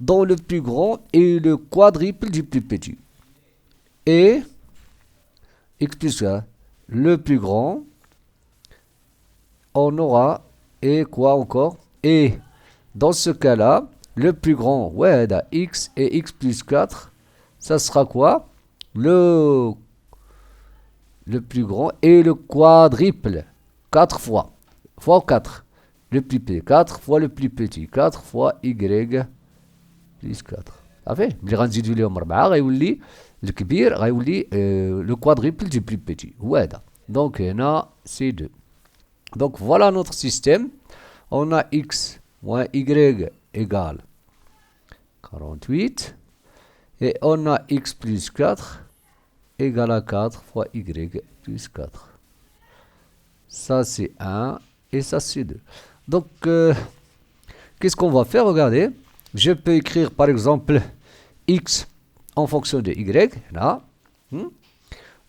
dans le plus grand et le quadruple du plus petit. Et x plus 1, le plus grand, on aura, et quoi encore? Et dans ce cas-là, le plus grand, ouais, x et x plus 4, ça sera quoi? Le plus grand et le quadruple, 4 fois. Fois 4, le plus petit, 4 fois le plus petit, 4 fois y plus 4. صافي ملي غنزيدو ليهم 4 غيولي الكبير غيولي le quadruple du plus petit هو هذا. Donc هنا c'est 2. Donc voilà notre système. On a x moins y égale 48 et on a x plus 4 égale à 4 fois y plus 4. Ça c'est 1 et ça c'est 2. Donc qu'est-ce qu'on va faire? Regardez, je peux écrire par exemple x en fonction de y là.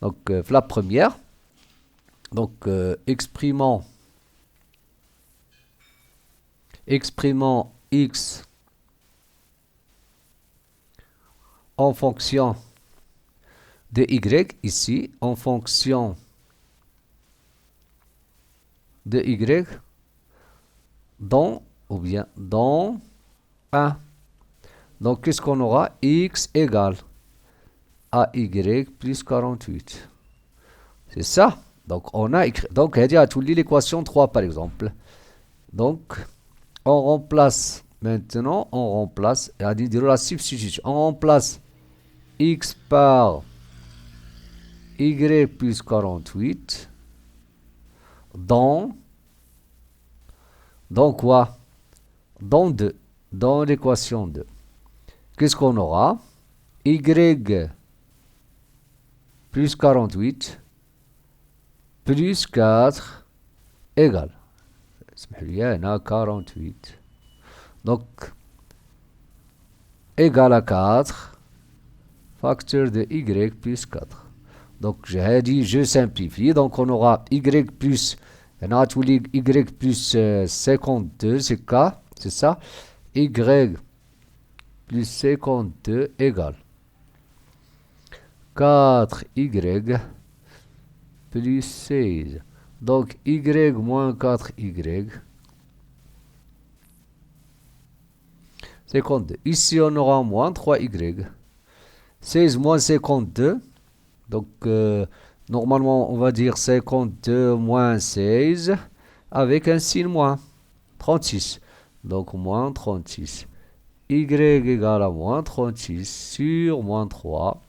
Donc la première, donc exprimant x en fonction de y ici, en fonction de y dans ou bien dans 1. Donc qu'est-ce qu'on aura? X égale à y plus 48. C'est ça. Donc on a écrit, donc il y a tout l'équation 3 par exemple. Donc on remplace maintenant, on remplace, il y a la substitution, on remplace x par y plus 48 dans quoi? Dans 2, dans l'équation 2. Qu'est-ce qu'on aura? Y plus 48 plus 4 égale. Il y a 48. Donc, égal à 4, facteur de y plus 4. Donc, j'ai dit, je simplifie. Donc, on aura y plus, y plus 52, c'est k, c'est ça. Y plus 52 égale 4y plus 16. Donc, y moins 4y, 52. Ici, on aura moins 3y. 16 moins 52. Donc, normalement, on va dire 52 moins 16 avec un signe moins. 36. Donc, moins 36. Y égale à moins 36 sur moins 3.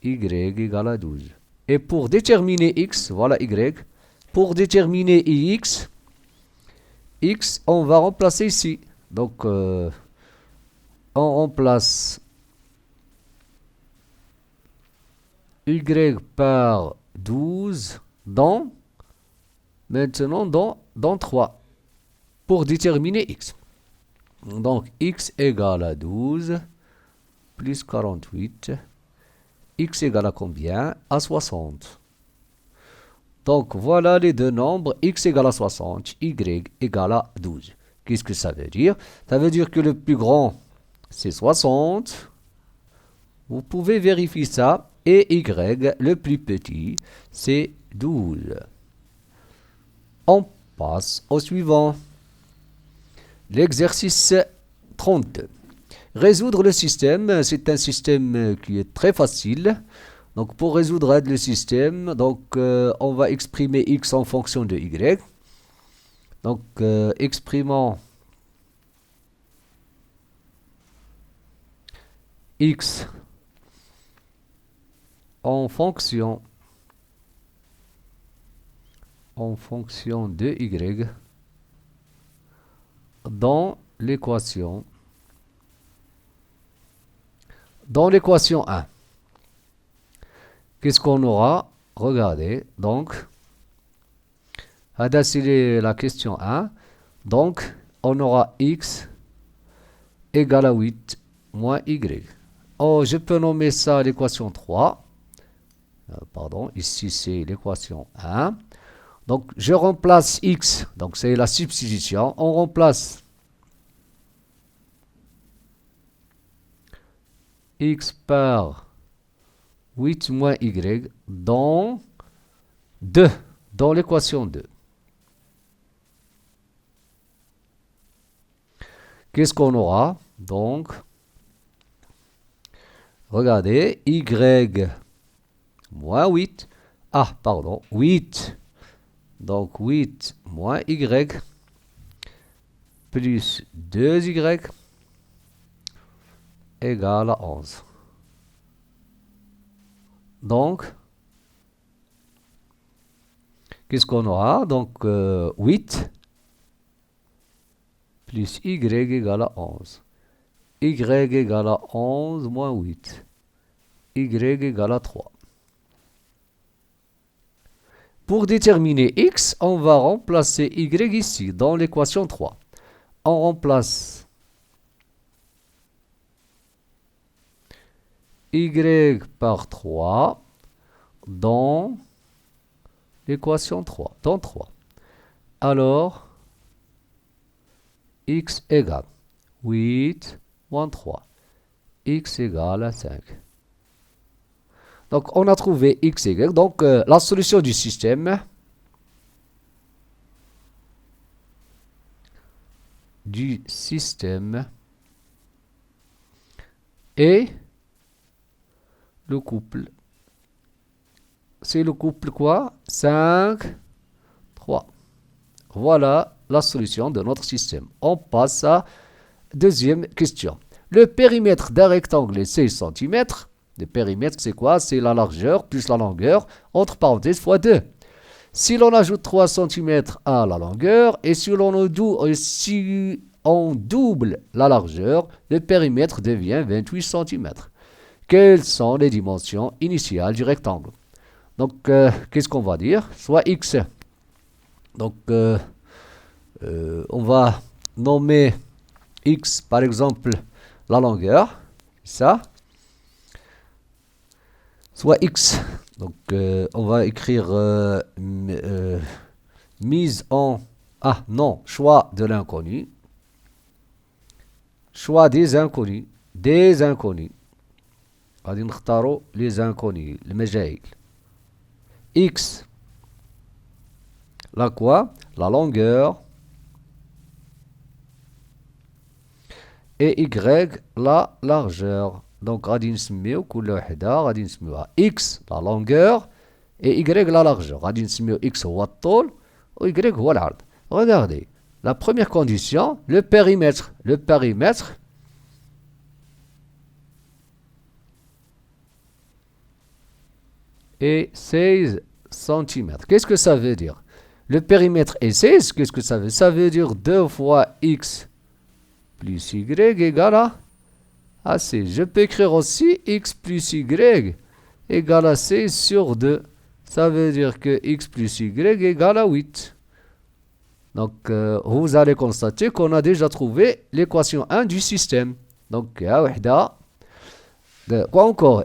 Y égale à 12. Et pour déterminer x, voilà y. Pour déterminer x, on va remplacer ici. Donc, on remplace y par 12 maintenant dans 3 pour déterminer x. Donc, x égale à 12 plus 48. X égale à combien? À 60. Donc, voilà les deux nombres. X égale à 60, y égale à 12. Qu'est-ce que ça veut dire? Ça veut dire que le plus grand, c'est 60. Vous pouvez vérifier ça. Et y, le plus petit, c'est 12. On passe au suivant. L'exercice 32. Résoudre le système, c'est un système qui est très facile. Donc, pour résoudre le système, donc, on va exprimer x en fonction de y. Donc, exprimons x en fonction de y dans l'équation 1. Qu'est-ce qu'on aura? Regardez, donc, c'est la question 1. Donc, on aura x égale à 8 moins y. Oh, je peux nommer ça l'équation 3. Pardon, ici c'est l'équation 1. Donc, je remplace x, donc c'est la substitution. On remplace x par 8 moins y dans 2, dans l'équation 2. Qu'est-ce qu'on aura? Donc, regardez, y moins 8. Ah, pardon, 8. Donc, 8 moins y plus 2y égale à 11. Donc, qu'est-ce qu'on aura? Donc, 8 plus y égale à 11. Y égale à 11 moins 8. Y égale à 3. Pour déterminer x, on va remplacer y ici, dans l'équation 3. On remplace y par 3 dans l'équation 3, dans 3. Alors, x égale 8 moins 3. X égale à 5. Donc, on a trouvé x égale. Donc, la solution du système est le couple. C'est le couple quoi? 5, 3. Voilà la solution de notre système. On passe à deuxième question. Le périmètre d'un rectangle est 16 cm. Le périmètre, c'est quoi? C'est la largeur plus la longueur, entre parenthèses, fois 2. Si l'on ajoute 3 cm à la longueur, et si on double la largeur, le périmètre devient 28 cm. Quelles sont les dimensions initiales du rectangle? Donc, qu'est-ce qu'on va dire? Soit x. Donc, on va nommer x, par exemple, la longueur. Ça. Soit x. Donc, on va écrire mise en... Ah, non, choix de l'inconnu. Choix des inconnus. Des inconnus. غادي نختاروا les inconnus, المجاهيل. X. La quoi? La longueur. Et Y, la largeur. Donc, غادي نسميو كل وحدة غادي نسميوها X, la longueur, et Y, la largeur. غادي نسميو X هو الطول, و Y هو العرض. Regardez, la première condition, le périmètre. Le périmètre est 16 cm. Qu'est-ce que ça veut dire? Le périmètre est 16, qu'est-ce que ça veut? Ça veut dire 2 fois X plus Y égale à 16. Je peux écrire aussi X plus Y égale à 16 sur 2. Ça veut dire que X plus Y égale à 8. Donc, vous allez constater qu'on a déjà trouvé l'équation 1 du système. Donc, quoi encore?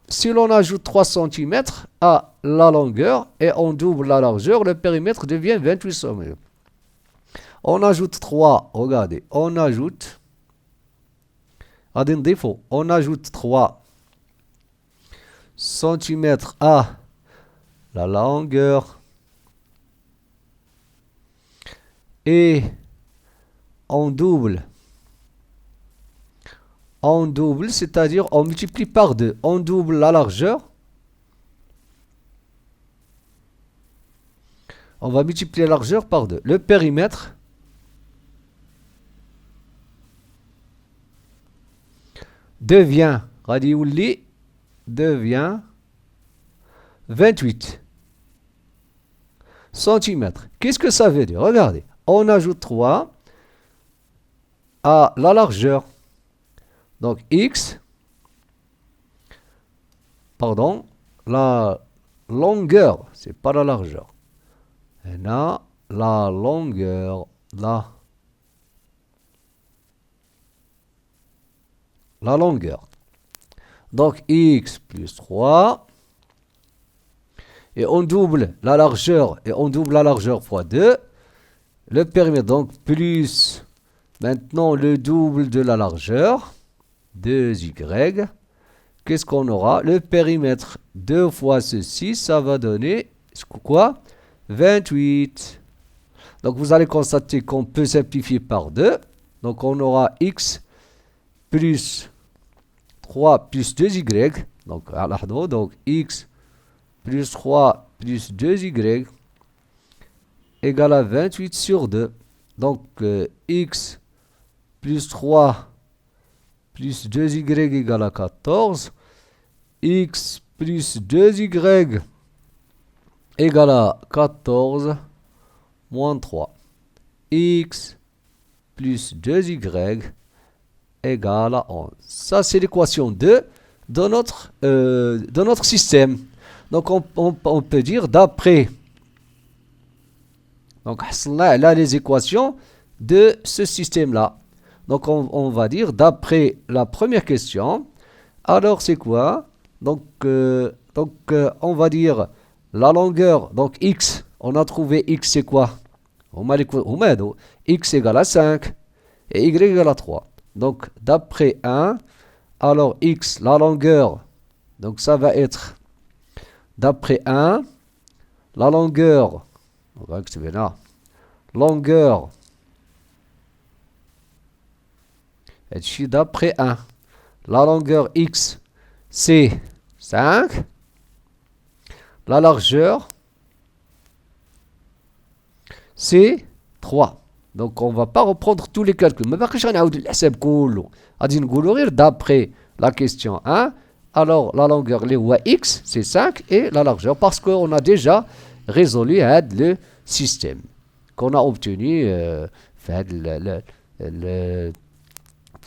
Si l'on ajoute 3 cm à la longueur et on double la largeur, le périmètre devient 28 cm. On ajoute 3, regardez, on ajoute, on ajoute 3 cm à la longueur et on double, c'est-à-dire on multiplie par 2, on double la largeur, on va multiplier la largeur par 2. Le périmètre devient 28 cm. Qu'est-ce que ça veut dire? Regardez, on ajoute 3 à la largeur. Donc, X, pardon, la longueur, c'est pas la largeur. Et là, la longueur, la longueur. Donc, X plus 3. Et on double la largeur, et on double la largeur fois 2. Le périmètre, donc, plus, maintenant, le double de la largeur. 2y. Qu'est-ce qu'on aura? Le périmètre 2 fois ceci, ça va donner quoi? 28. Donc vous allez constater qu'on peut simplifier par 2. Donc on aura x plus 3 plus 2y. Donc x plus 3 plus 2y égale à 28 sur 2. Donc x plus 3 plus 2y égale à 14, x plus 2y égale à 14, moins 3. X plus 2y égale à 11. Ça, c'est l'équation 2 de notre système. Donc, on peut dire d'après... Donc, là, les équations de ce système-là. Donc, on va dire, d'après la première question, alors c'est quoi? Donc, on va dire la longueur, donc x, on a trouvé x, c'est quoi? X égale à 5 et y égale à 3. Donc, d'après 1, alors x, la longueur, donc ça va être, d'après 1, la longueur, on va écrire là, longueur, et d'après 1, la longueur x, c'est 5, la largeur, c'est 3. Donc, on ne va pas reprendre tous les calculs. Mais d'après la question 1, alors la longueur, les x, c'est 5 et la largeur, parce qu'on a déjà résolu le système qu'on a obtenu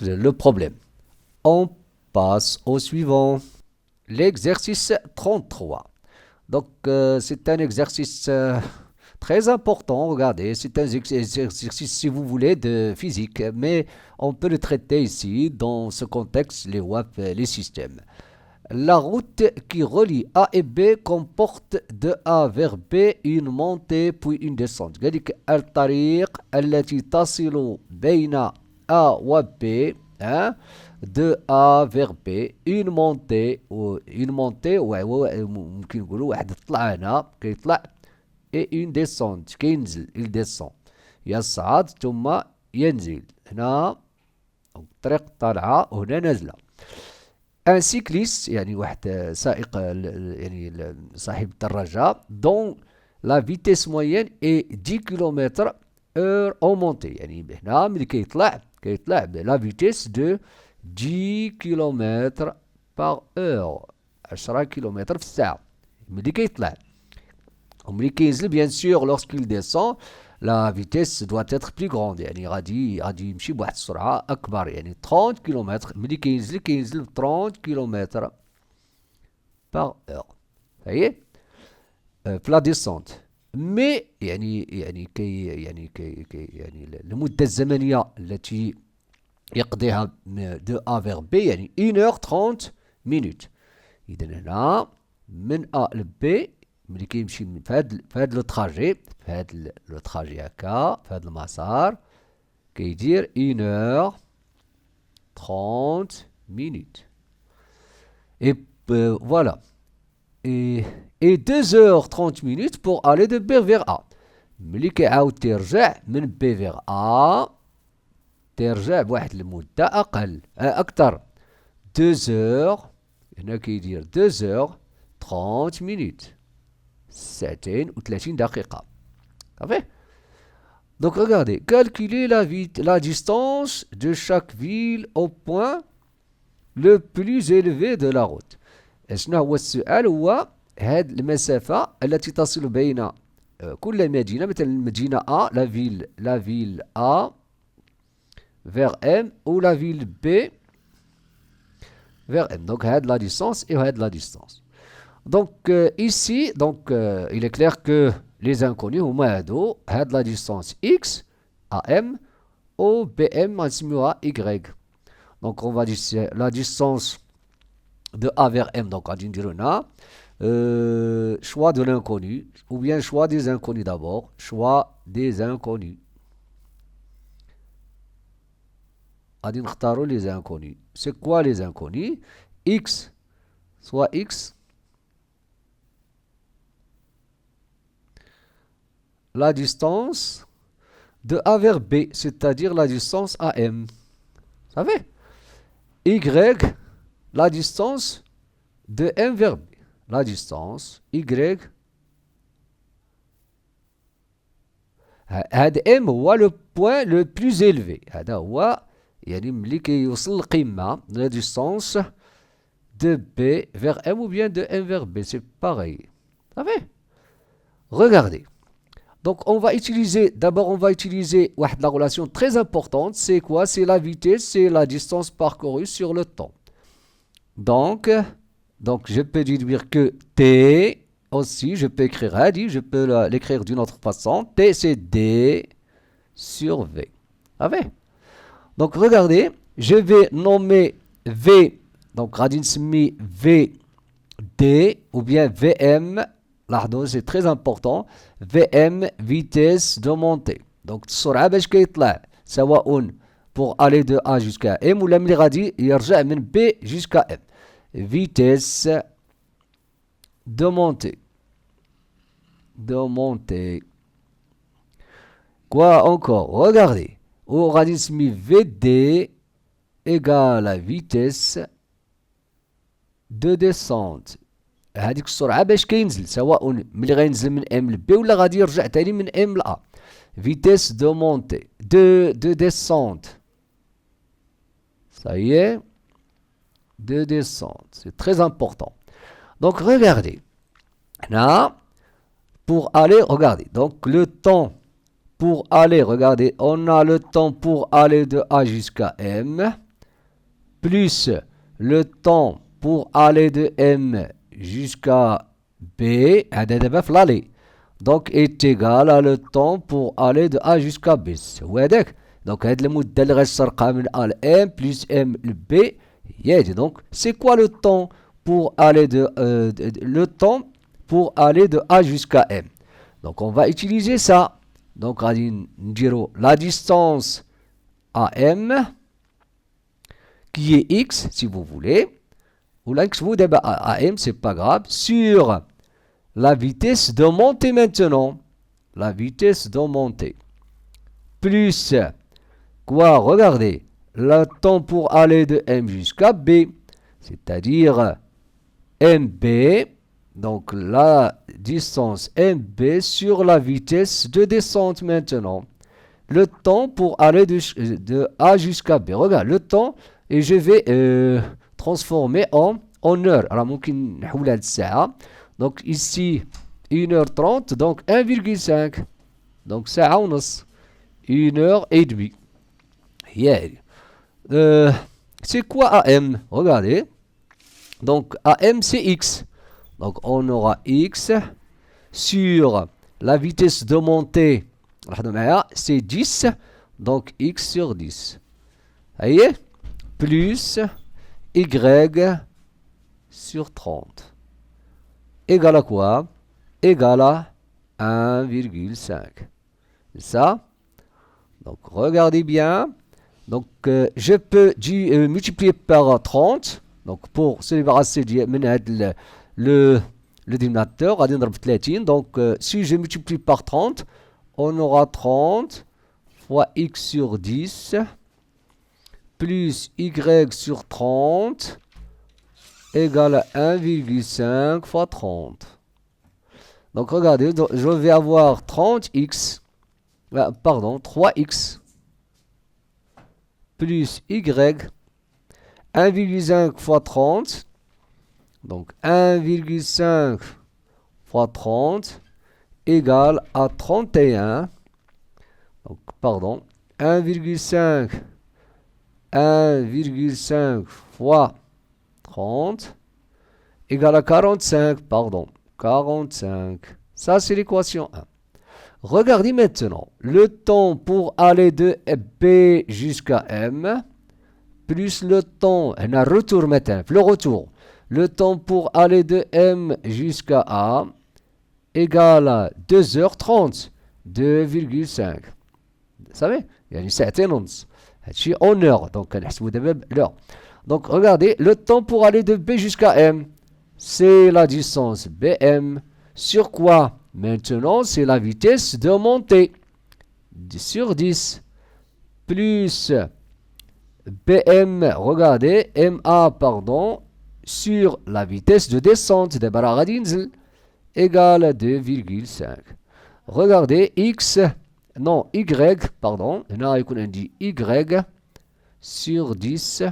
le problème. On passe au suivant. L'exercice 33. Donc, c'est un exercice très important, regardez, c'est un exercice, si vous voulez, de physique, mais on peut le traiter ici, dans ce contexte, les WAP, les systèmes. La route qui relie A et B comporte de A vers B une montée puis une descente. قال لك الطريق التي تصل بين A و B, hein, de A vers B une montée ممكن نقولوا واحد طلع هنا كيطلع et une descente كينزل il descend يصعد ثم ينزل هنا الطريق طالعة وهنا نازلة. Un cycliste يعني واحد سائق يعني صاحب الدراجة dont la vitesse moyenne est 10 km heure en montée. يعني هنا ملي كيطلع la vitesse de 10 km par heure 10 km في الساعة ملي كيطلع. وملي كينزل bien sûr lorsqu'il descend la vitesse doit être plus grande يعني غادي يمشي بواحد السرعة أكبر يعني 30 km ملي كينزل 30 km par heure. فهي في لا ديسونت مي يعني المدة الزمنية التي يقضيها دو A vers B يعني 1h30 minutes. إذا هنا من A ل B ملي كيمشي في هاد لو تراجي هكا في هاد المسار كيدير 1h30 minutes. Et voilà. Et 2h30 minutes pour aller de B vers A. ملي كيعاود ترجع من B vers A ترجع بواحد المدة أقل أكثر 2h هنا كيدير 2h30 minutes ساعتين و30 دقيقة. صافي. Donc regardez, calculez la distance de chaque ville au point le plus élevé de la route. شنو هو السؤال؟ هو هاد المسافة التي تصل بين كل مدينة، مثلا المدينة A, la ville A vers M ou la ville B vers M. Donc هاد la distance et هاد la distance. Donc ici, il est clair que les inconnus هما هادو هاد la distance X AM ou BM غنسميوها Y. Donc on va dire la distance de A vers M. Donc غادي نديرو هنا choix de l'inconnu ou bien choix des inconnus d'abord. Choix des inconnus. غادي نختارو les inconnus. C'est quoi les inconnus? X, soit X. La distance de A vers B, c'est-à-dire la distance AM. Vous savez? Y, la distance de M vers B. La distance Y. هذا M هو le point le plus élevé. هذا هو يعني ملي كيوصل القمة la distance de B vers M ou bien de M vers B. C'est pareil. Vous savez? Regardez. Donc on va utiliser la relation très importante. C'est quoi? C'est la vitesse, c'est la distance parcourue sur le temps. Donc je peux déduire que T aussi, je peux écrire Hadi, je peux l'écrire d'une autre façon. T c'est D sur V. Ah ouais? Donc regardez, je vais nommer V, donc Radin Smi VD ou bien VM. Là, c'est très important. VM, vitesse de montée. Donc, السرعة باش كيطلع سواء pour aller de A jusqu'à M ولا ملي غادي يرجع من B jusqu'à M. Vitesse de montée. Quoi encore? Regardez. Au غادي نسمي VD égale la vitesse de descente. هذيك السرعة باش كينزل سواء ملي غينزل من M ل B ولا غادي يرجع تاني من M ل A. Vitesse de montée, de descente. Ça y est, de descente. C'est très important. Donc regardez. Là, pour aller, regardez. Donc le temps pour aller, regardez, on a le temps pour aller de A jusqu'à M, plus le temps pour aller de M jusqu'à B, l'aller. Donc, est égal à le temps pour aller de A jusqu'à B. Donc, هذا المدة غتسرقها من A ل M plus M ل B. Donc, c'est quoi le temps pour aller le temps pour aller de A jusqu'à M? Donc, on va utiliser ça. Donc, la distance AM, qui est X, si vous voulez. Ou là, X, vous AM, c'est pas grave. Sur la vitesse de montée maintenant. La vitesse de montée. Plus, quoi? Regardez. Le temps pour aller de M jusqu'à B. C'est-à-dire MB. Donc, la distance MB sur la vitesse de descente maintenant. Le temps pour aller de A jusqu'à B. Regarde, le temps, et je vais transformer en heure. Alors, ممكن نحولها للساعة. Donc, ici, 1h30, donc 1,5. Donc, ساعة ونص. 1h30. C'est quoi AM? Regardez. Donc, AM, c'est X. Donc, on aura X sur la vitesse de montée. C'est 10. Donc, X sur 10. Voyez? Plus Y sur 30. Égal à quoi? Égal à 1,5. C'est ça? Donc, regardez bien. Donc, je peux multiplier par 30. Donc, pour se débarrasser de le dénominateur, donc si je multiplie par 30, on aura 30 fois X sur 10 plus Y sur 30 égale à 1,5 fois 30. Donc, regardez, je vais avoir 30X, pardon, 3X plus Y, 1,5 fois 30, donc 1,5 fois 30 égale à 31, donc pardon, 1,5 fois 30 égale à 45, pardon, 45. Ça, c'est l'équation 1. Regardez maintenant le temps pour aller de B jusqu'à M plus le temps, un retour maintenant, le retour. Le temps pour aller de M jusqu'à A égale à 2h30, 2,5. Vous savez, il y a une certaine once. C'est en heure, donc l'heure. Donc regardez, le temps pour aller de B jusqu'à M, c'est la distance BM. Sur quoi? Maintenant, c'est la vitesse de montée. Sur 10. Plus BM, regardez, MA, pardon, sur la vitesse de descente de Baragadinzel, égale à 2,5. Regardez, X, non, Y, pardon, on dit Y sur 10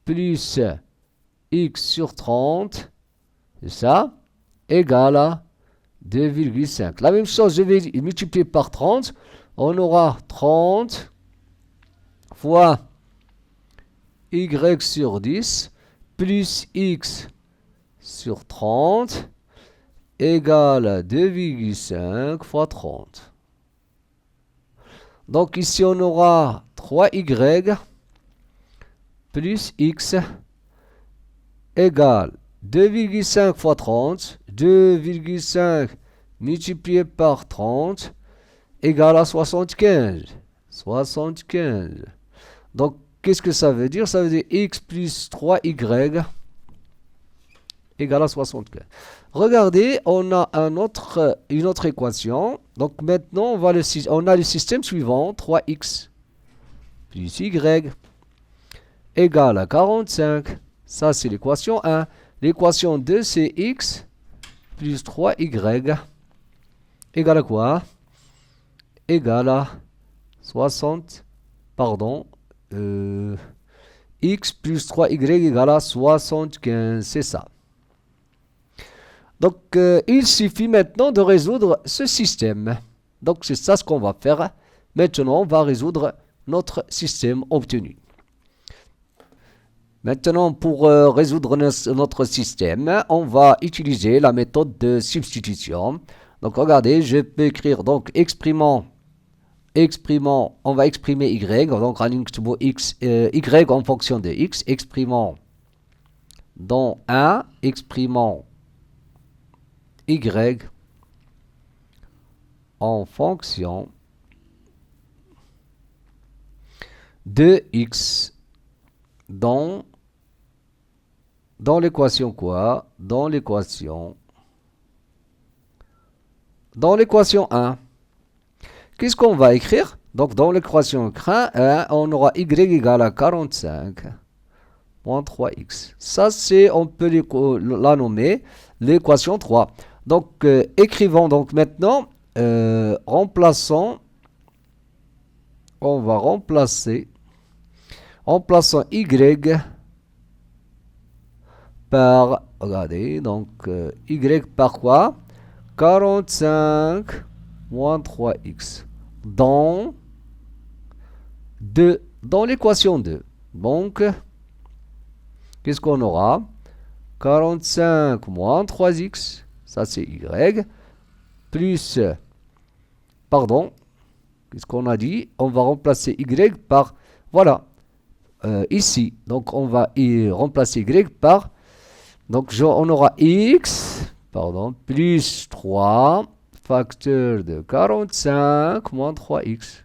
plus X sur 30, c'est ça, égale à 2,5. La même chose, je vais multiplier par 30. On aura 30 fois Y sur 10 plus X sur 30 égale à 2,5 fois 30. Donc ici, on aura 3Y plus X égale 2,5 fois 30, 2,5 multiplié par 30 égale à 75. 75. Donc, qu'est-ce que ça veut dire? Ça veut dire X plus 3Y égale à 75. Regardez, on a une autre équation. Donc, maintenant, on a le système suivant, 3X plus Y égale à 45. Ça, c'est l'équation 1. L'équation 2, c'est X plus 3Y égale à quoi? Égale à 60, pardon, X plus 3Y égale à 75, c'est ça. Donc, il suffit maintenant de résoudre ce système. Donc, c'est ça ce qu'on va faire. Maintenant, on va résoudre notre système obtenu. Maintenant, pour résoudre notre système, on va utiliser la méthode de substitution. Donc, regardez, je peux écrire, donc, exprimant, on va exprimer y, donc, y en fonction de x, exprimant dans 1, exprimant y en fonction de x dans l'équation quoi? Dans l'équation 1. Qu'est-ce qu'on va écrire? Donc, dans l'équation 1, on aura y égale à 45 moins 3x. Ça, on peut la nommer l'équation 3. Donc, écrivons donc maintenant, remplaçons, on va remplacer, remplaçons y par, regardez, donc y par quoi? 45 moins 3x dans l'équation 2. Donc, qu'est-ce qu'on aura? 45 moins 3x, ça c'est y, plus, pardon, qu'est-ce qu'on a dit? On va remplacer y par, voilà, ici. Donc, on va y remplacer y par, donc on aura x, pardon, plus 3, facteur de 45 moins 3x,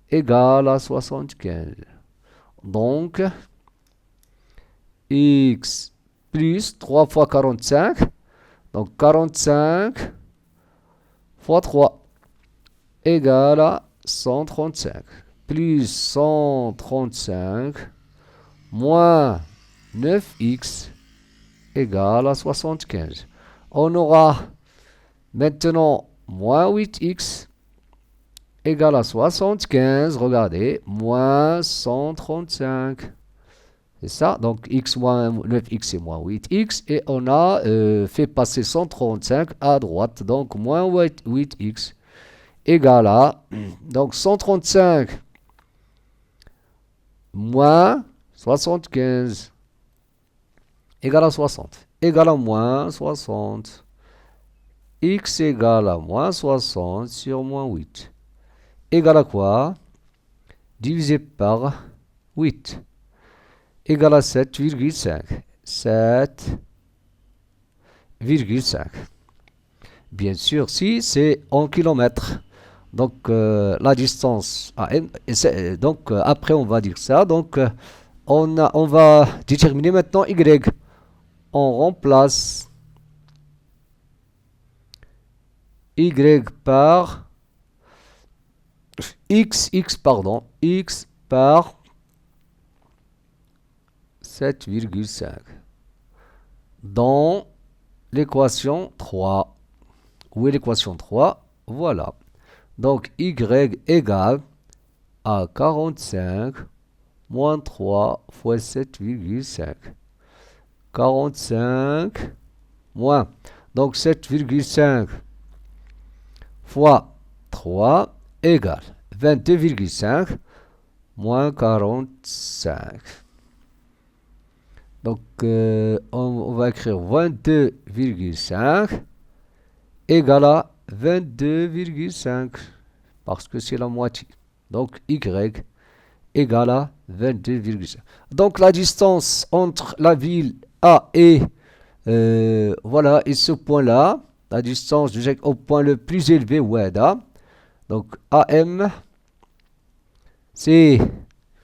égale à 75. Donc, x plus 3 fois 45, donc 45 fois 3, égale à 135, plus 135 moins 9x égale à 75. On aura maintenant moins 8x égale à 75, regardez, moins 135. C'est ça, donc x moins 9x et moins 8x, et on a fait passer 135 à droite, donc moins 8x égale à, donc 135 moins 75 égale à 60, égale à moins 60, x égale à moins 60 sur moins 8, égale à quoi? Divisé par 8. Égale à 7,5. 7,5. Bien sûr, si c'est en kilomètres. Donc, la distance donc, après, on va dire ça. Donc, on va déterminer maintenant y. On remplace y par x par 7,5 dans l'équation 3. Où est l'équation 3? Voilà. Donc, y égale à 45 moins 3 fois 7,5. 45 moins. Donc, 7,5 fois 3 égale 22,5 moins 45. Donc, on va écrire 22,5 égale à 22,5 parce que c'est la moitié. Donc, y égale à 22,5. Donc, la distance entre la ville A et, voilà, et ce point-là, la distance au point le plus élevé, Oueda. Donc, AM, c'est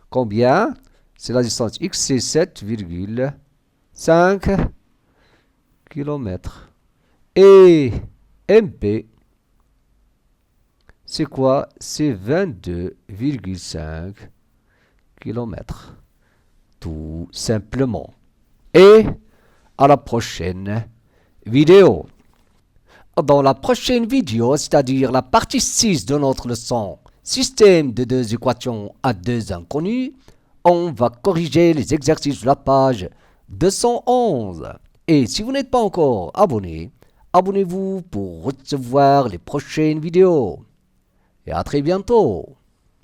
combien? C'est la distance x, c'est 7,5 km. Et MP, c'est quoi? C'est 22,5 km. Tout simplement. Et à la prochaine vidéo. Dans la prochaine vidéo, c'est-à-dire la partie 6 de notre leçon, système de deux équations à deux inconnus, on va corriger les exercices de la page 211. Et si vous n'êtes pas encore abonné, abonnez-vous pour recevoir les prochaines vidéos. Et à très bientôt.